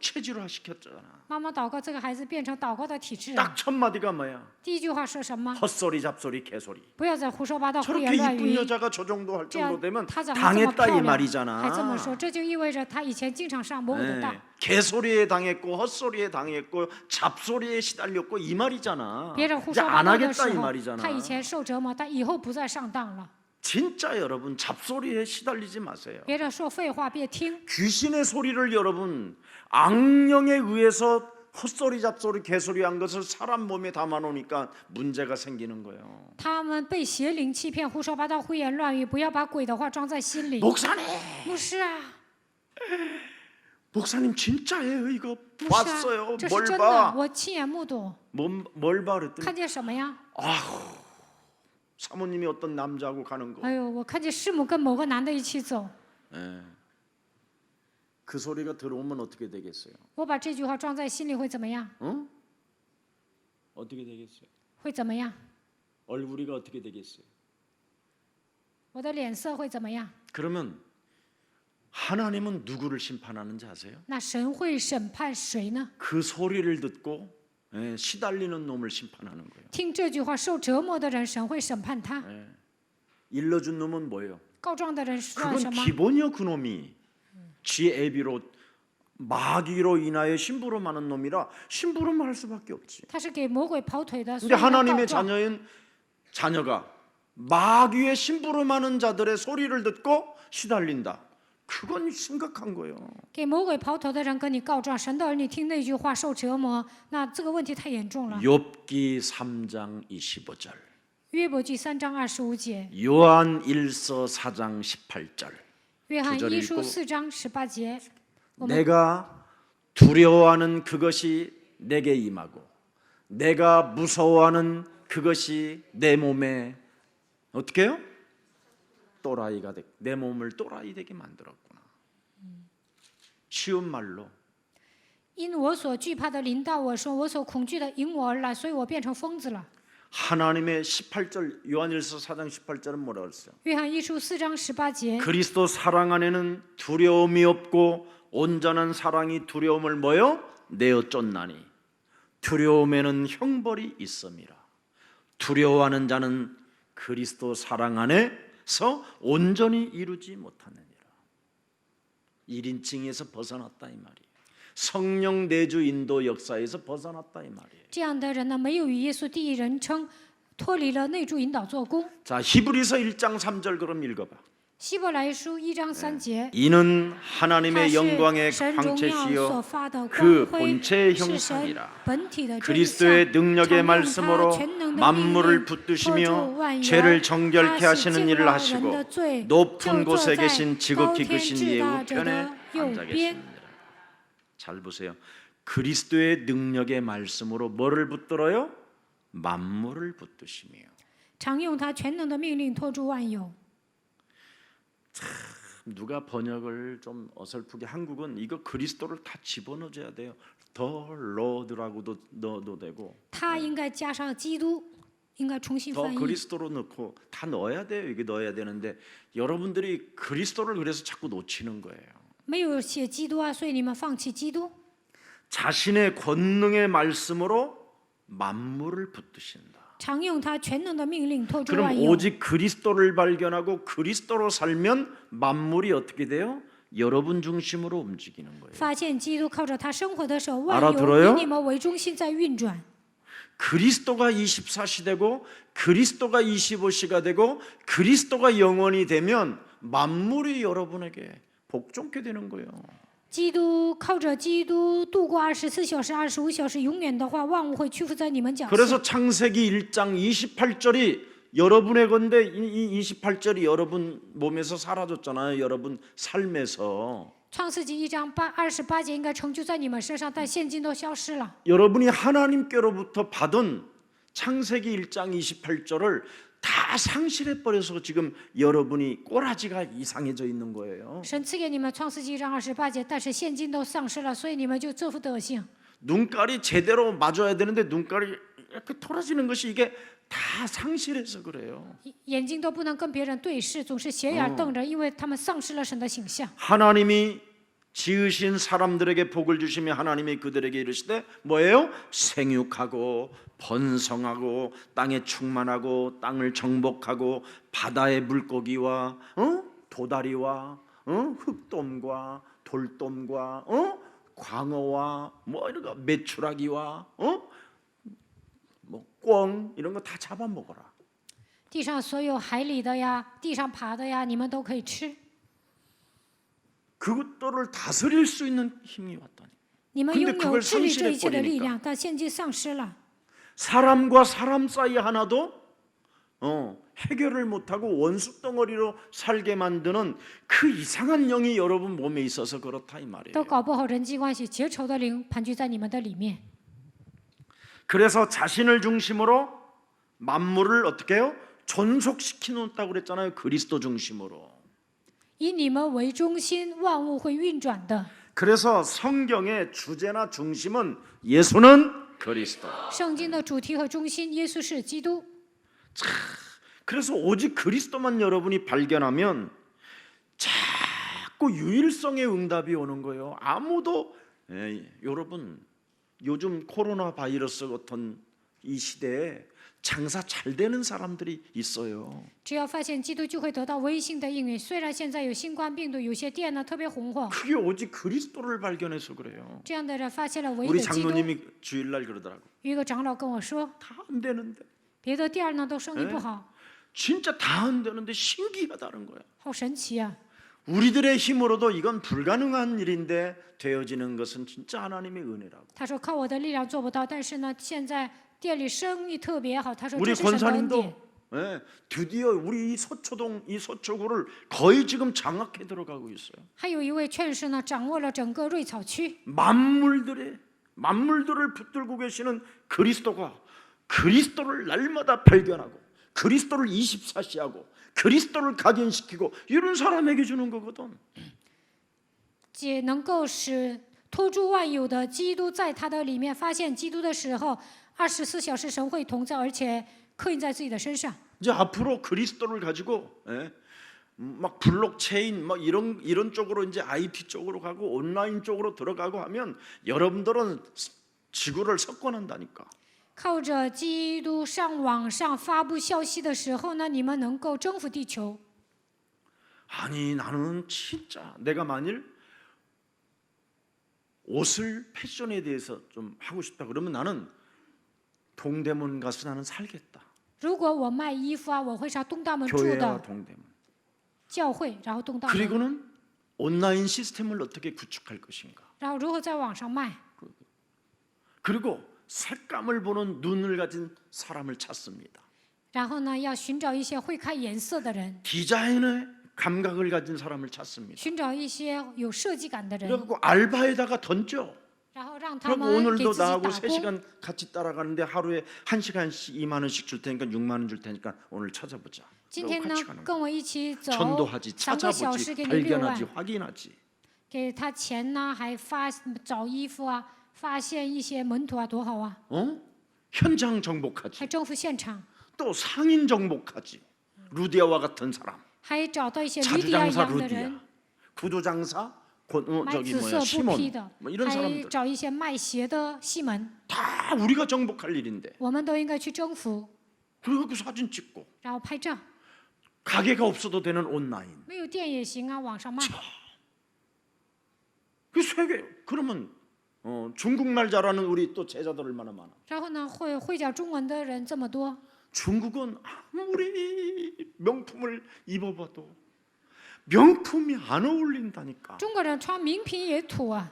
Speaker 1: 체질화 시켰잖아.
Speaker 2: 妈妈祷告，这个孩子变成祷告的体质了。
Speaker 1: 딱 첫 마디가 뭐야?
Speaker 2: 第一句话说什么？
Speaker 1: 헛소리 잡소리 개소리.
Speaker 2: 不要再胡说八道、胡
Speaker 1: 저렇게
Speaker 2: 言乱
Speaker 1: 이쁜
Speaker 2: 语。
Speaker 1: 여자가 저 정도 할
Speaker 2: 这样
Speaker 1: 정도 되면
Speaker 2: 他怎么这么
Speaker 1: 당했다
Speaker 2: 漂
Speaker 1: 이
Speaker 2: 亮？
Speaker 1: 말이잖아.
Speaker 2: 还这么说，这就意味着他以前经常上魔鬼的当。
Speaker 1: 개소리에 당했고 헛소리에 당했고 잡소리에 시달렸고 이 말이잖아.
Speaker 2: 别人胡
Speaker 1: 이제
Speaker 2: 说八
Speaker 1: 안
Speaker 2: 道的
Speaker 1: 하겠다
Speaker 2: 时
Speaker 1: 이
Speaker 2: 候，
Speaker 1: 말이잖아.
Speaker 2: 他以前受折磨，但以后不再上当了。
Speaker 1: 진짜 여러분 잡소리에 시달리지 마세요.
Speaker 2: 别人说废话别听，
Speaker 1: 귀신의 소리를 여러분 악령에 의해서 헛소리 잡소리 개소리 한 것을 사람 몸에 담아놓으니까 문제가 생기는 거예요.
Speaker 2: 他们被邪灵欺骗，胡说八道、胡言乱语，不要把鬼的话装在心里。
Speaker 1: 목사님,
Speaker 2: 牧师啊，
Speaker 1: 목사님 진짜예요 이거
Speaker 2: 牧师啊，
Speaker 1: 봤어요.
Speaker 2: 这是
Speaker 1: 뭘
Speaker 2: 真的，
Speaker 1: 봐?
Speaker 2: 我亲眼目睹。
Speaker 1: 뭘 봐? 그랬더니
Speaker 2: 看见什么呀？
Speaker 1: 사모님이 어떤 남자하고 가는 거.
Speaker 2: 哎呦，我看见师母跟某个男的一起走。
Speaker 1: 예. 그 소리가 들어오면 어떻게 되겠어요?
Speaker 2: 我把这句话装在心里会怎么样？
Speaker 1: 어? 어떻게 되겠어요?
Speaker 2: 会怎么样？
Speaker 1: 얼굴이가 어떻게 되겠어요?
Speaker 2: 我的脸色会怎么样？
Speaker 1: 그러면 하나님은 누구를 심판하는지 아세요?
Speaker 2: 那神会审判谁呢？
Speaker 1: 그 소리를 듣고 시달리는 놈을 심판하는 거예요.
Speaker 2: 听这句话受折磨的人，神会审判他；
Speaker 1: 일러준 놈은 뭐예요?
Speaker 2: 告状的人算
Speaker 1: 그건
Speaker 2: 什么？
Speaker 1: 기본이요. 그 놈이 지 애비로 마귀로 인하여 심부름하는 놈이라 심부름할 수밖에 없지.
Speaker 2: 他是给魔鬼跑腿的，所
Speaker 1: 근데
Speaker 2: 以他告
Speaker 1: 하나님의
Speaker 2: 状。
Speaker 1: 자녀인 자녀가 마귀의 심부름하는 자들의 소리를 듣고 시달린다. 그건 심각한 거예요.
Speaker 2: 给魔鬼跑腿的人跟你告状，神的儿女听那句话受折磨，那这个问题太严重了。
Speaker 1: 욥기 3장 25절,
Speaker 2: 约伯记3章25节，
Speaker 1: 요한 1서 4장 18절.
Speaker 2: 约翰
Speaker 1: 절
Speaker 2: 一
Speaker 1: 읽고
Speaker 2: 书4章18节，
Speaker 1: 내가 두려워하는 그것이 내게 임하고 내가 무서워하는 그것이 내 몸에 어떻게 해요? 또라이가 내 몸을 또라이 되게 만들었구나. 쉬운 말로
Speaker 2: 因我所惧怕的临到我说，我所恐惧的引我而来，所以我变成疯子了。
Speaker 1: 하나님의 18절 요한일서 4장 18절은 뭐라 그랬어요?
Speaker 2: 约翰一书4章18节，
Speaker 1: 그리스도 사랑 안에는 두려움이 없고 온전한 사랑이 두려움을 뭐요? 내어 쫓나니 두려움에는 형벌이 있음이라. 두려워하는 자는 그리스도 사랑 안에서 온전히 이루지 못하느니라. 1인칭에서 벗어났다 이 말이에요. 성령 내주 인도 역사에서 벗어났다 이 말이에요.
Speaker 2: 这样的人呢，没有与耶稣第一人称，脱离了内助引导做工。
Speaker 1: 자, 히브리서 1장 3절 그럼 읽어봐.
Speaker 2: 希伯来书1章3节，
Speaker 1: 이는
Speaker 2: 他
Speaker 1: 하나님의
Speaker 2: 是
Speaker 1: 영광의
Speaker 2: 神荣耀所
Speaker 1: 광채시요
Speaker 2: 发的
Speaker 1: 그
Speaker 2: 光辉，
Speaker 1: 본체의
Speaker 2: 是神
Speaker 1: 형상이라.
Speaker 2: 本体的真相。
Speaker 1: 그리스도의 능력의
Speaker 2: 常用他
Speaker 1: 말씀으로
Speaker 2: 全能的
Speaker 1: 만물을
Speaker 2: 命令，托住
Speaker 1: 붙드시며
Speaker 2: 万有，
Speaker 1: 죄를 정결케
Speaker 2: 他是
Speaker 1: 하시는
Speaker 2: 净
Speaker 1: 일을
Speaker 2: 化人
Speaker 1: 하시고
Speaker 2: 的罪，
Speaker 1: 높은
Speaker 2: 就
Speaker 1: 곳에
Speaker 2: 坐在
Speaker 1: 계신
Speaker 2: 高
Speaker 1: 지극히
Speaker 2: 天
Speaker 1: 크신
Speaker 2: 至
Speaker 1: 이의
Speaker 2: 大者
Speaker 1: 우편에
Speaker 2: 的右
Speaker 1: 앉아
Speaker 2: 边。
Speaker 1: 계십니다. 잘 보세요. 그리스도의 능력의 말씀으로 뭐를 붙들어요? 만물을 붙드시며.
Speaker 2: 常用他全能的命令托住万有。
Speaker 1: 누가 번역을 좀 어설프게 한국은 이거 그리스도를 다 집어넣어줘야 돼요. 더 로드라고도 넣어도 되고
Speaker 2: 他应该加上基督，应该重新
Speaker 1: 더
Speaker 2: 翻译。
Speaker 1: 그리스도로 넣고 다 넣어야 돼요. 이게 넣어야 되는데 여러분들이 그리스도를 그래서 자꾸 놓치는 거예요.
Speaker 2: 没有写基督啊，所以你们放弃基督。
Speaker 1: 자신의 권능의 말씀으로 만물을 붙드신다.
Speaker 2: 常用他全能的命令托住
Speaker 1: 그럼
Speaker 2: 万有。
Speaker 1: 오직 그리스도를 발견하고 그리스도로 살면 만물이 어떻게 돼요? 여러분 중심으로 움직이는 거예요.
Speaker 2: 发现基督靠着他生活的时候，万
Speaker 1: 알아들어요
Speaker 2: 有以你们为中心在运转。
Speaker 1: 그리스도가 24시되고 그리스도가 25시가 되고 그리스도가 영원히 되면 만물이 여러분에게 복종케 되는 거예요.
Speaker 2: 基督靠着基督度过24小时、25小时，永远的话，万物会屈服在你们脚下。
Speaker 1: 그래서 창세기 1장 28절이 여러분의 건데 이 28절이 여러분 몸에서 사라졌잖아요. 여러분 삶에서
Speaker 2: 创世纪1章28节应该成就在你们身上，但现今都消失了。
Speaker 1: 여러분이 하나님께로부터 받은 창세기 1장 28절을 다 상실해 버려서 지금 여러분이 꼬라지가 이상해져 있는 거예요.
Speaker 2: 神赐给你们创世纪1章28节，但是现今都丧失了，所以你们就这副德行。
Speaker 1: 눈깔이 제대로 맞아야 되는데 눈깔이 이렇게 돌아지는 것이 이게 다 상실해서 그래요.
Speaker 2: 眼睛都不能跟别人对视，总是斜眼瞪着，因为他们丧失了神的形象。
Speaker 1: 하나님이 지으신 사람들에게 복을 주시며 하나님이 그들에게 이르시되 뭐예요? 생육하고 번성하고 땅에 충만하고 땅을 정복하고 바다의 물고기와 도다리와 흑돔과 돌돔과 광어와 뭐 이런 거 메추라기와 뭐 꿩 이런 거 다 잡아먹어라.
Speaker 2: 地上所有海里的呀，地上爬的呀，你们都可以吃。
Speaker 1: 그것들을 다스릴 수 있는 힘이 왔다니.
Speaker 2: 你们
Speaker 1: 근데
Speaker 2: 拥有
Speaker 1: 그걸
Speaker 2: 治理这一切的
Speaker 1: 상실해버리니까
Speaker 2: 力量，但现今丧失了。
Speaker 1: 사람과 사람 사이 하나도 해결을 못하고 원수 덩어리로 살게 만드는 그 이상한 영이 여러분 몸에 있어서 그렇다 이 말이에요.
Speaker 2: 都搞不好人际关系，结仇的灵盘踞在你们的里面。
Speaker 1: 그래서 자신을 중심으로 만물을 어떻게 해요? 존속시켜 놓았다고 그랬잖아요. 그리스도 중심으로.
Speaker 2: 以你们为中心，万物会运转的。
Speaker 1: 그래서 성경의 주제나 중심은 예수는 그리스도.
Speaker 2: 圣经的主题和中心，耶稣是基督。
Speaker 1: 그래서 오직 그리스도만 여러분이 발견하면 자꾸 유일성의 응답이 오는 거예요. 아무도 여러분 요즘 코로나 바이러스 같은 이 시대에 장사 잘 되는 사람들이 있어요.
Speaker 2: 只要发现基督，就会得到微信的应允。虽然现在有新冠病毒，有些店呢特别红火，
Speaker 1: 그게 오직 그리스도를 발견해서 그래요.
Speaker 2: 这样的人发现了唯一
Speaker 1: 우리
Speaker 2: 的基督。
Speaker 1: 장로님이 주일날 그러더라고.
Speaker 2: 有一个长老跟我说，
Speaker 1: 다 안 되는데
Speaker 2: 别的店呢都生意不好，
Speaker 1: 진짜 다 안 되는데 신기하다는 거야.
Speaker 2: 好神奇啊！
Speaker 1: 우리들의 힘으로도 이건 불가능한 일인데 되어지는 것은 진짜 하나님의 은혜라고.
Speaker 2: 他说靠我的力量做不到，但是呢，现在店里生意特别好。他说
Speaker 1: 우리
Speaker 2: 这是神的恩典。
Speaker 1: 권사님도 드디어 우리 이 서초동 이 서초구를 거의 지금 장악해 들어가고 있어요.
Speaker 2: 还有一位劝士呢，掌握了整个瑞草区，
Speaker 1: 만물들을 붙들고 계시는 그리스도를 날마다 발견하고 그리스도를 24시하고 그리스도를 각인시키고 이런 사람에게 주는 거거든.
Speaker 2: 既能够使托住万有的基督在他的里面发现基督的时候，24小时神会同在，而且刻印在自己的身上。
Speaker 1: 이제 앞으로 그리스도를 가지고 막 블록체인 막 이런 쪽으로 이제 IT 쪽으로 가고 온라인 쪽으로 들어가고 하면 여러분들은 지구를 석권한다니까.
Speaker 2: 靠着基督上网上发布消息的时候呢，你们能够征服地球。
Speaker 1: 아니 나는 진짜 내가 만일 옷을 패션에 대해서 좀 하고 싶다 그러면 나는 동대문 가서 나는 살겠다.
Speaker 2: 如果我卖衣服啊，我会上东大门住
Speaker 1: 교회와
Speaker 2: 的
Speaker 1: 동대문.
Speaker 2: 教会，然后东大门，
Speaker 1: 그리고는 온라인 시스템을 어떻게 구축할 것인가.
Speaker 2: 然后如何在网上卖，
Speaker 1: 그리고 색감을 보는 눈을 가진 사람을 찾습니다.
Speaker 2: 然后呢，要寻找一些会看颜色的人，
Speaker 1: 디자인의 감각을 가진 사람을 찾습니다.
Speaker 2: 寻找一些有设计感的人，
Speaker 1: 그래갖고 알바에다가 던져.
Speaker 2: 然后让他
Speaker 1: 그럼
Speaker 2: 们给
Speaker 1: 오늘도
Speaker 2: 自己
Speaker 1: 나하고
Speaker 2: 打
Speaker 1: 3
Speaker 2: 工。
Speaker 1: 시간 같이 따라가는데 하루에 1시간씩 2만 원씩 줄 테니까 6만 원 줄 테니까 오늘 찾아보자.
Speaker 2: 今天呢
Speaker 1: 같이 가는 ，
Speaker 2: 跟我一起走
Speaker 1: 전도하지,
Speaker 2: 3个小时
Speaker 1: 찾아보지,
Speaker 2: 给你6
Speaker 1: 발견하지,
Speaker 2: 万，
Speaker 1: 확인하지.
Speaker 2: 给他钱呢，还找衣服啊，发现一些门徒啊，多好啊！
Speaker 1: 현장 정복하지.
Speaker 2: 还征服现场，
Speaker 1: 또 상인 정복하지. 루디아와 같은 사람.
Speaker 2: 还找到一些吕底亚一
Speaker 1: 자주장사
Speaker 2: 样的人
Speaker 1: 루디아. ， 구두장사
Speaker 2: 卖
Speaker 1: 저기
Speaker 2: 紫
Speaker 1: 뭐야
Speaker 2: 色布匹
Speaker 1: 시몬
Speaker 2: 的
Speaker 1: 뭐 ， 이런
Speaker 2: 还
Speaker 1: 사람들
Speaker 2: 找一些卖鞋的西门，
Speaker 1: 다 우리가 정복할 일인데.
Speaker 2: 我们都应该去征服，
Speaker 1: 그리고 그 사진 찍고
Speaker 2: 然后拍照。
Speaker 1: 가게가 없어도 되는 온라인.
Speaker 2: 没有店也行啊，网上卖。
Speaker 1: 그 세계 그러면 중국말 잘하는 우리 또 제자들 얼마나 많아.
Speaker 2: 然后呢，会讲中文的人这么多，
Speaker 1: 중국은 아무리 명품을 입어봐도 명품이 안 어울린다니까.
Speaker 2: 中国人穿名品也土啊。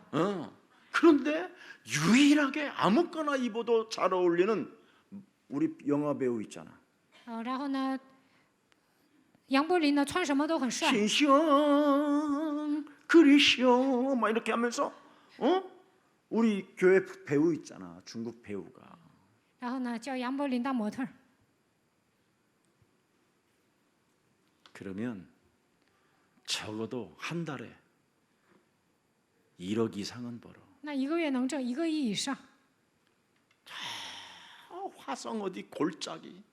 Speaker 1: 그런데 유일하게 아무거나 입어도 잘 어울리는 우리 영화 배우 있잖아.
Speaker 2: 然后呢，杨柏林呢穿什么都很帅。
Speaker 1: 신성 그리쇼 막 이렇게 하면서 우리 교회 배우 있잖아. 중국 배우가.
Speaker 2: 然后呢，叫杨柏林当模特儿。
Speaker 1: 그러면 적어도 한 달에 1억 이상은 벌어.
Speaker 2: 那一个月能挣1个亿以上。
Speaker 1: 화성 어디 골짜기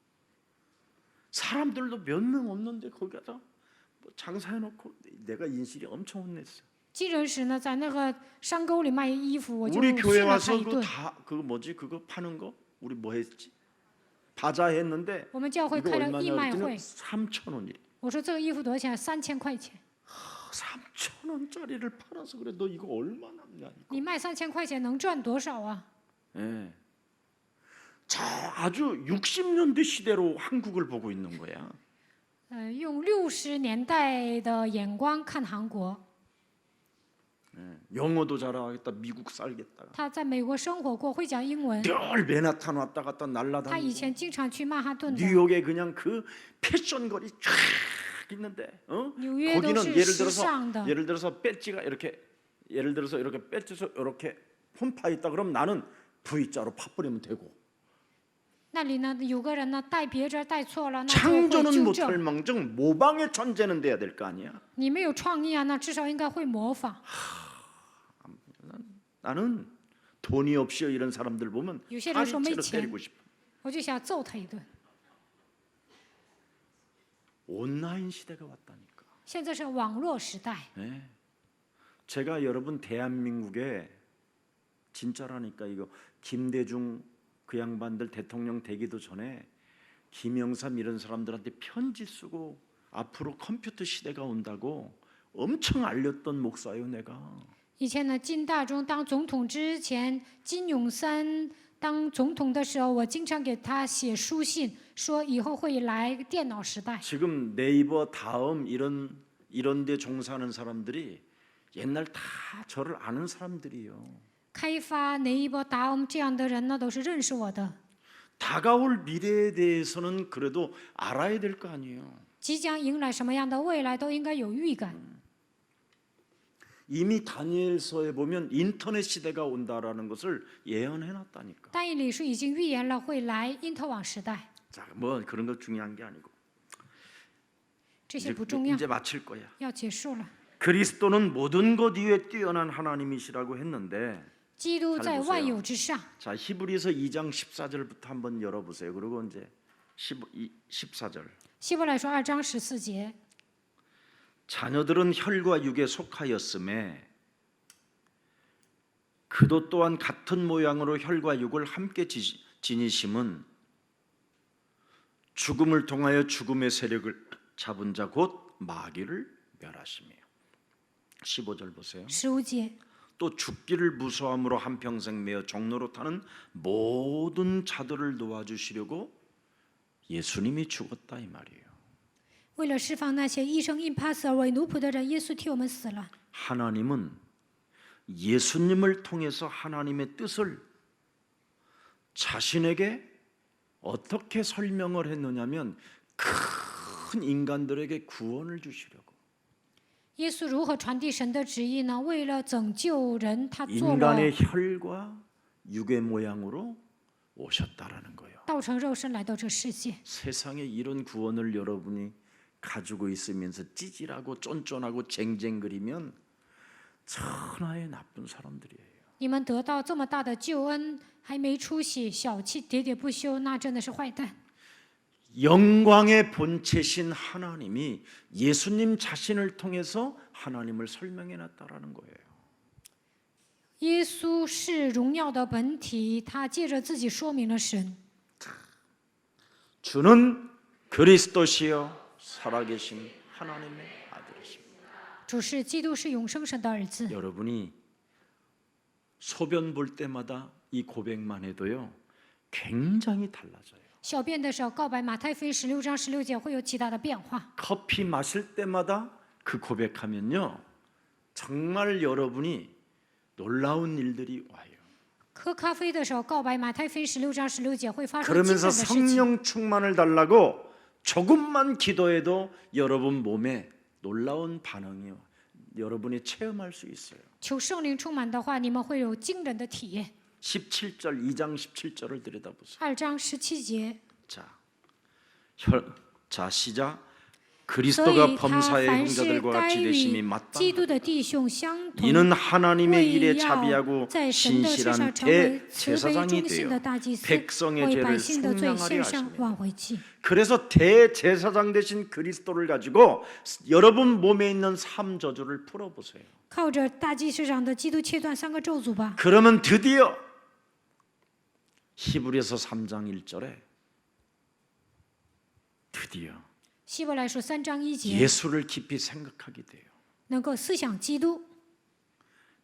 Speaker 1: 사람들도 몇 명 없는데 거기다 뭐 장사해놓고 내가 인실이 엄청 혼냈어.
Speaker 2: 进人时呢，在那个山沟里卖衣服，我就
Speaker 1: 우리 교회
Speaker 2: 训了他
Speaker 1: 와서
Speaker 2: 一顿。
Speaker 1: 그거 뭐지 그거 파는 거 우리 뭐 했지? 바자 했는데
Speaker 2: 我们教会
Speaker 1: 이거
Speaker 2: 开了义
Speaker 1: 얼마냐
Speaker 2: 卖
Speaker 1: 그랬더니
Speaker 2: 会，
Speaker 1: 3,000원이래.
Speaker 2: 我说这个衣服多少钱？3000块钱。
Speaker 1: 3,000원짜리를 팔아서 그래 너 이거 얼마 남냐?
Speaker 2: 你卖3000块钱能赚多少啊？
Speaker 1: 예. 자 아주 60년대 시대로 한국을 보고 있는 거야.
Speaker 2: 用60年代的眼光看韩国。
Speaker 1: 영어도 잘하겠다. 미국 살겠다.
Speaker 2: 他在美国生活过，会讲英文。
Speaker 1: 늘 맨하탄 왔다 갔다
Speaker 2: 他以
Speaker 1: 날라다니고
Speaker 2: 前经常去曼哈顿的，
Speaker 1: 뉴욕에 그냥 그 패션 거리 쫙 있는데
Speaker 2: 纽约都
Speaker 1: 거기는
Speaker 2: 是时尚的。
Speaker 1: 예를 들어서 배지가 이렇게 예를 들어서 이렇게 배지에서 이렇게 홈파 있다 그럼 나는 V자로 파버리면 되고
Speaker 2: 那里呢，有个人呢带别针带错了，那就会
Speaker 1: 창조는
Speaker 2: 纠
Speaker 1: 못할
Speaker 2: 正。
Speaker 1: 망정 모방의 천재는 돼야 될 거 아니야.
Speaker 2: 你没有创意啊，那至少应该会模仿。
Speaker 1: 나는 돈이 없이 이런 사람들 보면
Speaker 2: 有些人说没
Speaker 1: 파리채로
Speaker 2: 钱，
Speaker 1: 때리고 싶어.
Speaker 2: 我就想揍他一顿。
Speaker 1: 온라인 시대가 왔다니까.
Speaker 2: 现在是网络时代，
Speaker 1: 네. 제가 여러분 대한민국에 진짜라니까 이거 김대중 그 양반들 대통령 되기도 전에 김영삼 이런 사람들한테 편지 쓰고 앞으로 컴퓨터 시대가 온다고 엄청 알렸던 목사요 내가.
Speaker 2: 以前呢，金大中当总统之前，金永三当总统的时候，我经常给他写书信，说以后会来电脑时代。
Speaker 1: 지금 네이버 다음 이런 데 종사하는 사람들이 옛날 다 저를 아는 사람들이에요.
Speaker 2: 开发哪一波达我们这样的人呢，都是认识我的。
Speaker 1: 다가올 미래에 대해서는 그래도 알아야 될 거 아니에요.
Speaker 2: 即将迎来什么样的未来，都应该有预感。
Speaker 1: 이미 다니엘서에 보면 인터넷 시대가 온다라는 것을 예언해 놨다니까.
Speaker 2: 但以理书已经预言了会来因特网时代，
Speaker 1: 자, 뭐 그런 거 중요한 게 아니고.
Speaker 2: 这些不重要，
Speaker 1: 이제 마칠 거야.
Speaker 2: 要结束了。
Speaker 1: 그리스도는 모든 것 위에 뛰어난 하나님이시라고 했는데
Speaker 2: 基督在万有之上。
Speaker 1: 자, 히브리서 2장 14절부터 한번 열어 보세요. 그리고 이제 14절.
Speaker 2: 希伯来书2章14节，
Speaker 1: 자녀들은 혈과 육에 속하였음에 그도 또한 같은 모양으로 혈과 육을 함께 지니심은 죽음을 통하여 죽음의 세력을 잡은 자 곧 마귀를 멸하시며. 15절 보세요.
Speaker 2: 15节，
Speaker 1: 또 죽기를 무서함으로 한평생 매어 종로로 타는 모든 자들을 도와주시려고 예수님이 죽었다 이 말이에요.
Speaker 2: 为了释放那些一生因怕死而为奴仆的人，耶稣替我们死了。
Speaker 1: 하나님은 예수님을 통해서 하나님의 뜻을 자신에게 어떻게 설명을 했느냐면 큰 인간들에게 구원을 주시려고.
Speaker 2: 耶稣如何传递神的旨意呢？为了拯救人，他做了
Speaker 1: 인간의 혈과 육의 모양으로 오셨다라는 거예요.
Speaker 2: 道成肉身来到这世界。
Speaker 1: 세상에 이런 구원을 여러분이 가지고 있으면서 찌질하고 쫀쫀하고 쟁쟁거리면 천하의 나쁜 사람들이에요.
Speaker 2: 你们得到这么大的救恩，还没出息，小气喋喋不休，那真的是坏蛋。
Speaker 1: 영광의 본체신 하나님이 예수님 자신을 통해서 하나님을 설명해 놨다라는 거예요.
Speaker 2: 耶稣是荣耀的本体，他借着自己说明了神。
Speaker 1: 주는 그리스도시요 살아계신 하나님의 아들이십니다.
Speaker 2: 主是基督，是永生神的儿子。
Speaker 1: 여러분이 소변 볼 때마다 이 고백만 해도요 굉장히 달라져요.
Speaker 2: 小便的时候告白，马太福音16章16节会有极大的变化。
Speaker 1: 커피 마실 때마다 그 고백하면요 정말 여러분이 놀라운 일들이 와요.
Speaker 2: 喝咖啡的时候告白，马太福音16章16节会发生惊人
Speaker 1: 그러면서
Speaker 2: 的事情。
Speaker 1: 성령 충만을 달라고 조금만 기도해도 여러분 몸에 놀라운 반응이 여러분이 체험할 수 있어요.
Speaker 2: 求圣灵充满的话，你们会有惊人的体验。
Speaker 1: 17절 2장 17절을 들여다보세요.
Speaker 2: 2章17节，
Speaker 1: 자 시작.
Speaker 2: 所
Speaker 1: 그리스도가
Speaker 2: 以他
Speaker 1: 범사의
Speaker 2: 凡是
Speaker 1: 형제들과
Speaker 2: 该
Speaker 1: 같이
Speaker 2: 与
Speaker 1: 되심이
Speaker 2: 基
Speaker 1: 마땅하다.
Speaker 2: 督的弟兄相同，
Speaker 1: 이는 하나님의 일에
Speaker 2: 为要
Speaker 1: 자비하고
Speaker 2: 在神的事上
Speaker 1: 신실한
Speaker 2: 成为慈悲
Speaker 1: 대제사장이
Speaker 2: 忠心
Speaker 1: 되어
Speaker 2: 的大祭司，
Speaker 1: 백성의
Speaker 2: 为百
Speaker 1: 죄를
Speaker 2: 姓的罪
Speaker 1: 속량하려
Speaker 2: 献上
Speaker 1: 하시며.
Speaker 2: 挽回祭。
Speaker 1: 그래서 대제사장 되신 그리스도를 가지고 여러분 몸에 있는 삼 저주를 풀어보세요.
Speaker 2: 靠着大祭司上的基督切断3个咒诅吧。
Speaker 1: 그러면 드디어 히브리서 3장 1절에 드디어
Speaker 2: 希伯来书3章1节，
Speaker 1: 예수를 깊이 생각하게 돼요.
Speaker 2: 能够思想基督，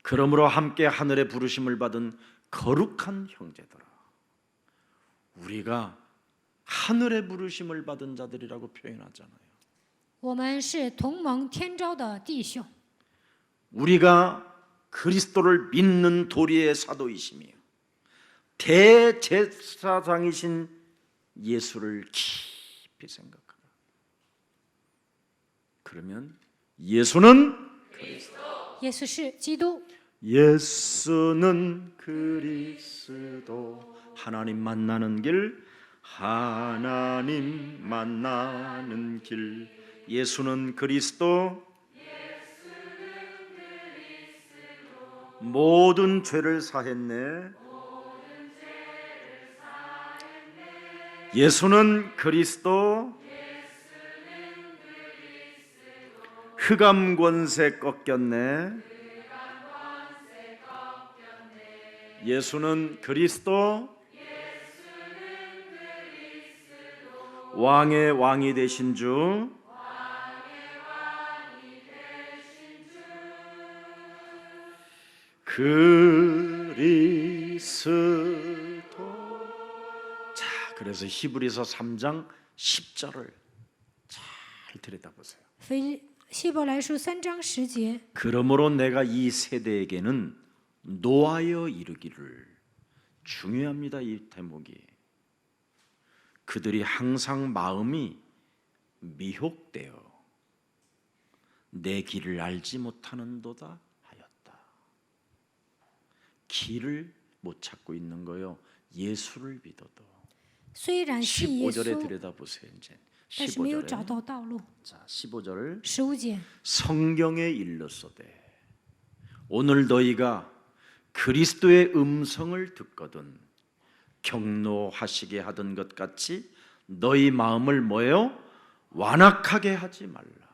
Speaker 1: 그러므로 함께 하늘의 부르심을 받은 거룩한 형제들아. 우리가 하늘의 부르심을 받은 자들이라고 표현하잖아요.
Speaker 2: 我们是同蒙天召的弟兄。
Speaker 1: 우리가 그리스도를 믿는 도리의 사도이시며 대제사장이신 예수를 깊이 생각하라. 그러면 예수는
Speaker 2: 耶稣是基督，
Speaker 1: 예수는 그리스도 하나님 만나는 길 하나님 만나는 길 예수는 그리스도 모든 죄를 사했네 예수는 그리스도 흑암 권세 꺾였네 예수는 그리스도 왕의 왕이 되신 주 그리스도. 자, 그래서 히브리서 3장 10절을 잘 들여다보세요.
Speaker 2: 希伯来书3章10节，
Speaker 1: 그러므로 내가 이 세대에게는 노하여 이르기를. 중요합니다. 이 대목이. 그들이 항상 마음이 미혹되어 내 길을 알지 못하는도다 하였다. 길을 못 찾고 있는 거요. 예수를 믿어도.
Speaker 2: 虽然信耶
Speaker 1: 15절에
Speaker 2: 稣，
Speaker 1: 들여다보세요. 이제
Speaker 2: 但是没有找
Speaker 1: 15절에.
Speaker 2: 到道路。
Speaker 1: 자, 15절
Speaker 2: 15节，
Speaker 1: 성경에 일렀어되 오늘 너희가 그리스도의 음성을 듣거든 경노하시게 하던 것 같이 너희 마음을 뭐예요? 완악하게 하지 말라.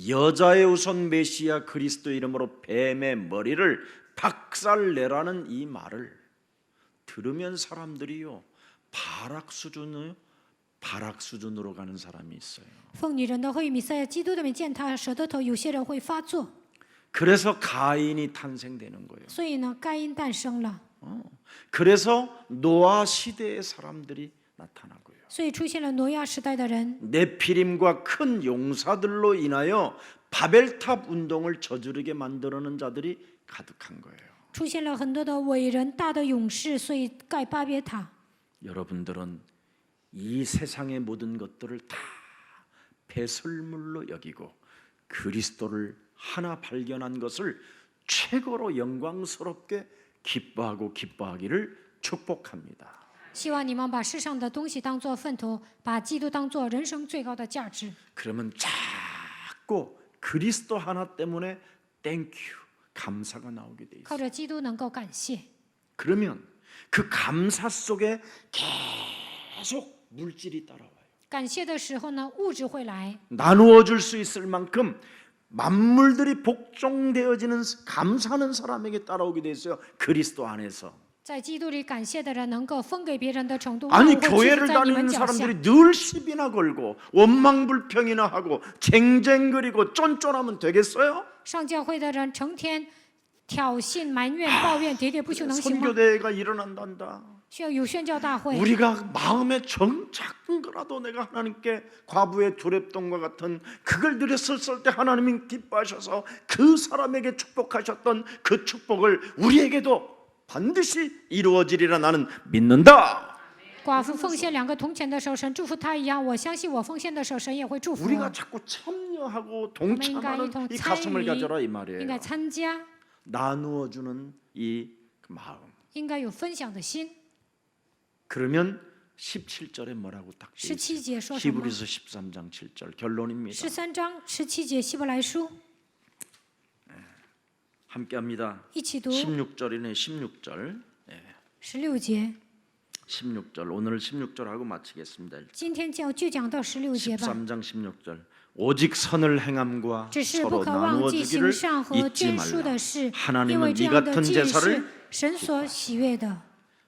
Speaker 1: 여자의 우선 메시아 그리스도 이름으로 뱀의 머리를 박살내라는 이 말을 들으면 사람들이요 발악 수준으로 가는 사람이 있어요.
Speaker 2: 奉你人的会与弥赛亚基督的名践踏蛇的头，有些人会发作，
Speaker 1: 그래서 가인이 탄생되는 거예요.
Speaker 2: 所以呢，该因诞生了，
Speaker 1: 그래서 노아 시대의 사람들이 나타나고요.
Speaker 2: 所以出现了挪亚时代的人，
Speaker 1: 네피림과 큰 용사들로 인하여 바벨탑 운동을 저지르게 만들어낸 자들이 가득한 거예요.
Speaker 2: 出现了很多的伟人、大的勇士，所以盖巴别塔。
Speaker 1: 여러분들은 이 세상의 모든 것들을 다 배설물로 여기고 그리스도를 하나 발견한 것을 최고로 영광스럽게 기뻐하기를 축복합니다.
Speaker 2: 希望你们把世上的东西当作粪土，把基督当作人生最高的价值。
Speaker 1: 그러면 자꾸 그리스도 하나 때문에 땡큐 감사가 나오게 돼
Speaker 2: 靠
Speaker 1: 있어요.
Speaker 2: 着基督能够感谢，
Speaker 1: 그러면 그 감사 속에 계속 물질이 따라와요.
Speaker 2: 感谢的时候呢，物质会来，
Speaker 1: 나누어 줄 수 있을 만큼 만물들이 복종되어지는 감사하는 사람에게 따라오게 돼 있어요. 그리스도 안에서.
Speaker 2: 在基督里感谢的人能够分给别人的程度，
Speaker 1: 아니
Speaker 2: 万物会屈
Speaker 1: 교회를
Speaker 2: 服在你们
Speaker 1: 다니는
Speaker 2: 脚下。
Speaker 1: 사람들이 늘 시비나 걸고 원망불평이나 하고 쟁쟁거리고 쫀쫀하면 되겠어요?
Speaker 2: 上教会的人成天挑衅、埋怨、抱怨，喋喋不休，能行吗？
Speaker 1: 선교대회가 일어난단다.
Speaker 2: 需要有宣教大会。
Speaker 1: 우리가 마음에 작은 거라도 내가 하나님께 과부의 두렵돈과 같은 그걸 드렸을 때 하나님이 기뻐하셔서 그 사람에게 축복하셨던 그 축복을 우리에게도 반드시 이루어지리라 나는 믿는다.
Speaker 2: 寡妇奉献2个铜钱的时候，神祝福她一样，我相信我奉献的时候，神也会祝福
Speaker 1: 우리가
Speaker 2: 我。
Speaker 1: 자꾸 참여하고
Speaker 2: 我们应该一
Speaker 1: 동참하는
Speaker 2: 同
Speaker 1: 이
Speaker 2: 参
Speaker 1: 가슴을
Speaker 2: 与，
Speaker 1: 가져라 이
Speaker 2: 应该
Speaker 1: 말이에요.
Speaker 2: 参加，
Speaker 1: 나누어 주는 이 마음.
Speaker 2: 应该有分享的心。
Speaker 1: 그러면 17절에 뭐라고 딱 돼 있어요?
Speaker 2: 17节说什么？
Speaker 1: 히브리서 13장 7절 결론입니다.
Speaker 2: 13章17节希伯来书，
Speaker 1: 함께합니다.
Speaker 2: 一起读
Speaker 1: 16절이네 16절.
Speaker 2: 16节。
Speaker 1: 16절 오늘 16절하고 마치겠습니다.
Speaker 2: 今天就讲到16节吧。
Speaker 1: 13장 16절 오직 선을 행함과
Speaker 2: 只是不
Speaker 1: 서로
Speaker 2: 可忘
Speaker 1: 나누어
Speaker 2: 记行
Speaker 1: 주기를
Speaker 2: 善和
Speaker 1: 잊지
Speaker 2: 捐书
Speaker 1: 말라.
Speaker 2: 的事，因
Speaker 1: 하나님은
Speaker 2: 为这
Speaker 1: 이
Speaker 2: 样的
Speaker 1: 같은
Speaker 2: 祭
Speaker 1: 제사를
Speaker 2: 是神所喜悦的。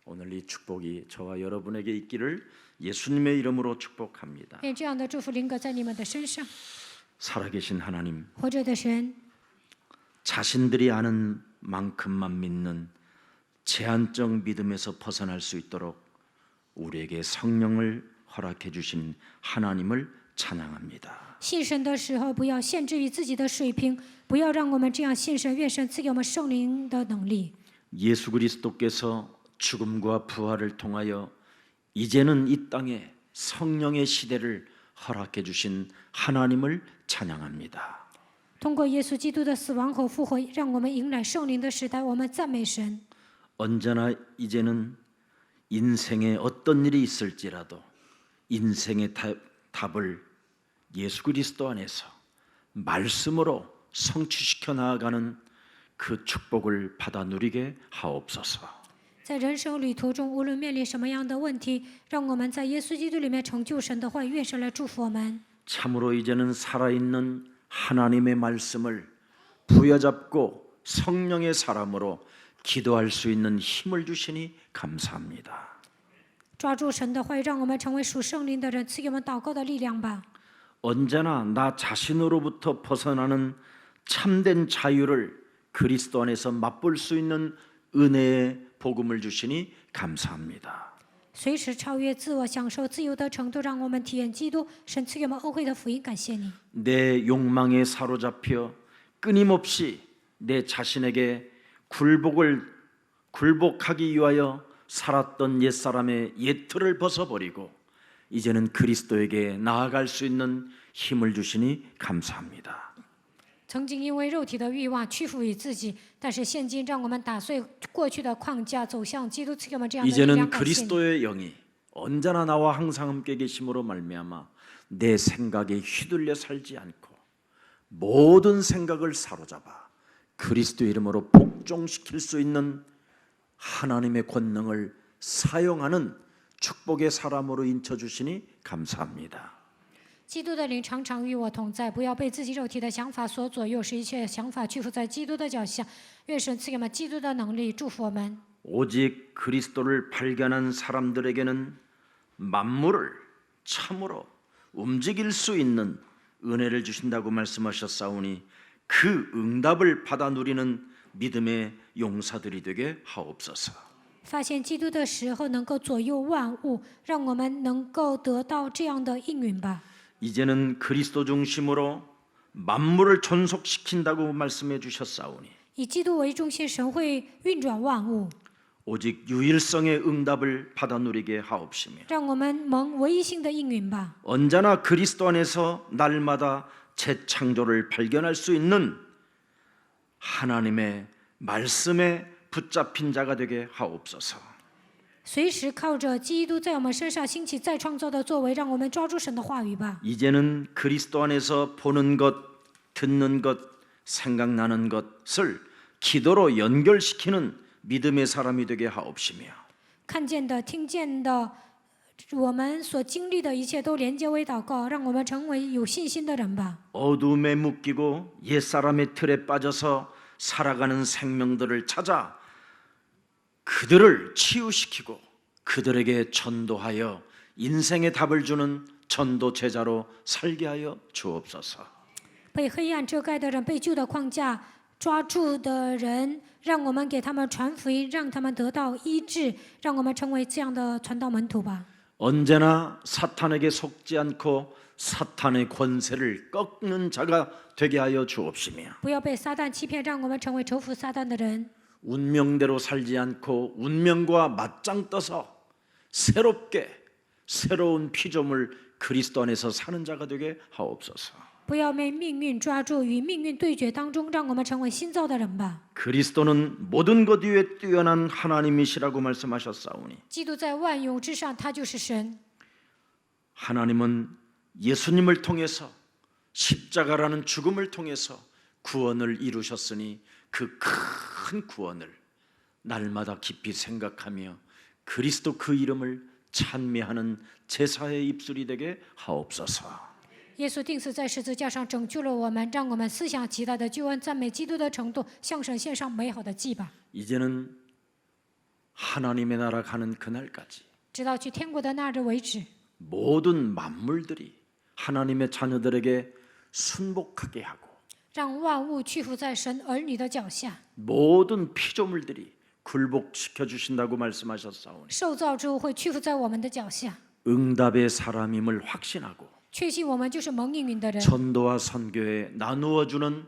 Speaker 1: 오늘 이 축복이 저와 여러분에게 있기를 예수님의 이름으로 축복합니다.
Speaker 2: 愿这样的祝福临格在你们的身上。
Speaker 1: 살아계신 하나님,
Speaker 2: 活着的神，
Speaker 1: 자신들이 아는 만큼만 믿는 제한적 믿음에서 벗어날 수 있도록 우리에게 성령을 허락해 주신 하나님을 찬양합니다.
Speaker 2: 信神的时候，不要限制于自己的水平，不要让我们这样信神。愿神赐给我们圣灵的能力。
Speaker 1: 예수 그리스도께서 죽음과 부활을 통하여 이제는 이 땅에 성령의 시대를 허락해 주신 하나님을 찬양합니다.
Speaker 2: 通过耶稣基督的死亡和复活，让我们迎来圣灵的时代。我们赞美神。
Speaker 1: 언제나 이제는 인생에 어떤 일이 있을지라도 인생의 답을 예수 그리스도 안에서 말씀으로 성취시켜 나아가는 그 축복을 받아 누리게 하옵소서.
Speaker 2: 在人生旅途中，无论面临什么样的问题，让我们在耶稣基督里面成就神的话，愿神来祝福我们。
Speaker 1: 참으로 이제는 살아있는 하나님의 말씀을 부여잡고 성령의 사람으로 기도할 수 있는 힘을 주시니 감사합니다.
Speaker 2: 抓住神的话语，让我们成为属圣灵的人，赐给我们祷告的力量吧。
Speaker 1: 언제나 나 자신으로부터 벗어나는 참된 자유를 그리스도 안에서 맛볼 수 있는 은혜의 복음을 주시니 감사합니다.
Speaker 2: 随时超越自我，享受自由的程度，让我们体验基督。神赐给我们恩惠的福音，感谢你。
Speaker 1: 내 욕망에 사로잡혀 끊임없이 내 자신에게 굴복하기 위하여 살았던 옛사람의 옛틀을 벗어버리고 이제는 그리스도에게 나아갈 수 있는 힘을 주시니 감사합니다.
Speaker 2: 曾经因为肉体的欲望屈服于自己，但是现今让我们打碎过去的框架，走向基督，赐给我们这样的力量。
Speaker 1: 이제는
Speaker 2: 感谢你。
Speaker 1: 그리스도의 영이 언제나 나와 항상 함께 계심으로 말미암아 내 생각에 휘둘려 살지 않고 모든 생각을 사로잡아 그리스도 이름으로 복종시킬 수 있는 하나님의 권능을 사용하는 축복의 사람으로 인쳐주시니 감사합니다.
Speaker 2: 基督的灵常常与我同在，不要被自己肉体的想法所左右，使一切想法屈服在基督的脚下。愿神赐给我们基督的能力，祝福我们。
Speaker 1: 오직 그리스도를 발견한 사람들에게는 만물을 참으로 움직일 수 있는 은혜를 주신다고 말씀하셨사오니 그 응답을 받아 누리는 믿음의 용사들이 되게 하옵소서.
Speaker 2: 发现基督的时候，能够左右万物，让我们能够得到这样的应允吧。
Speaker 1: 이제는 그리스도 중심으로 만물을 존속시킨다고 말씀해 주셨사오니
Speaker 2: 以基督为中心，神会运转万物，
Speaker 1: 오직 유일성의 응답을 받아 누리게 하옵시며
Speaker 2: 让我们蒙唯一性的应允吧。
Speaker 1: 언제나 그리스도 안에서 날마다 재창조를 발견할 수 있는 하나님의 말씀에 붙잡힌 자가 되게 하옵소서.
Speaker 2: 随时靠着基督在我们身上兴起再创造的作为，让我们抓住神的话语吧。
Speaker 1: 이제는 그리스도 안에서 보는 것, 듣는 것, 생각나는 것을 기도로 연결시키는 믿음의 사람이 되게 하옵시며
Speaker 2: 看见的、听见的，我们所经历的一切都连接为祷告，让我们成为有信心的人吧。
Speaker 1: 어둠에 묶이고 옛사람의 틀에 빠져서 살아가는 생명들을 찾아 그들을 치유시키고 그들에게 전도하여 인생의 답을 주는 전도 제자로 살게 하여 주옵소서.
Speaker 2: 被黑暗遮盖的人，被旧的框架抓住的人，让我们给他们传福音，让他们得到医治，让我们成为这样的传道门徒吧。
Speaker 1: 언제나 사탄에게 속지 않고 사탄의 권세를 꺾는 자가 되게 하여 주옵시며
Speaker 2: 不要被撒旦欺骗，让我们成为仇服撒旦的人。
Speaker 1: 운명대로 살지 않고 운명과 맞짱 떠서 새롭게 새로운 피조물 그리스도 안에서 사는 자가 되게 하옵소서.
Speaker 2: 不要被命运抓住，与命运对决当中，让我们成为新造的人吧。
Speaker 1: 그리스도는 모든 것 위에 뛰어난 하나님이시라고 말씀하셨사오니
Speaker 2: 基督在万有之上，他就是神。
Speaker 1: 하나님은 예수님을 통해서 십자가라는 죽음을 통해서 구원을 이루셨으니 그 큰 구원을 날마다 깊이 생각하며 그리스도 그 이름을 찬미하는 제사의 입술이 되게 하옵소서.
Speaker 2: 耶稣定死在十字架上拯救了我们，让我们思想极大的救恩，赞美基督的程度，向神献上美好的祭吧。
Speaker 1: 이제는 하나님의 나라 가는 그날까지
Speaker 2: 直到去天国的那日为止，
Speaker 1: 모든 만물들이 하나님의 자녀들에게 순복하게 하고
Speaker 2: 让万物屈服在神儿女的脚下，
Speaker 1: 모든 피조물들이 굴복시켜 주신다고 말씀하셨사오니
Speaker 2: 受造之物会屈服在我们的脚下，
Speaker 1: 응답의 사람임을 확신하고
Speaker 2: 确信我们就是蒙应允的人，
Speaker 1: 전도와 선교에 나누어 주는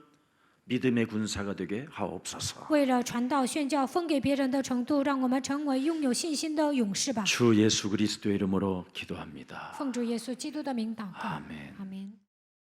Speaker 1: 믿음의 군사가 되게 하옵소서.
Speaker 2: 为了传道宣教分给别人的程度，让我们成为拥有信心的勇士吧。
Speaker 1: 주 예수 그리스도의 이름으로 기도합니다.
Speaker 2: 奉主耶稣基督的名祷告，
Speaker 1: 아멘.
Speaker 2: 阿门。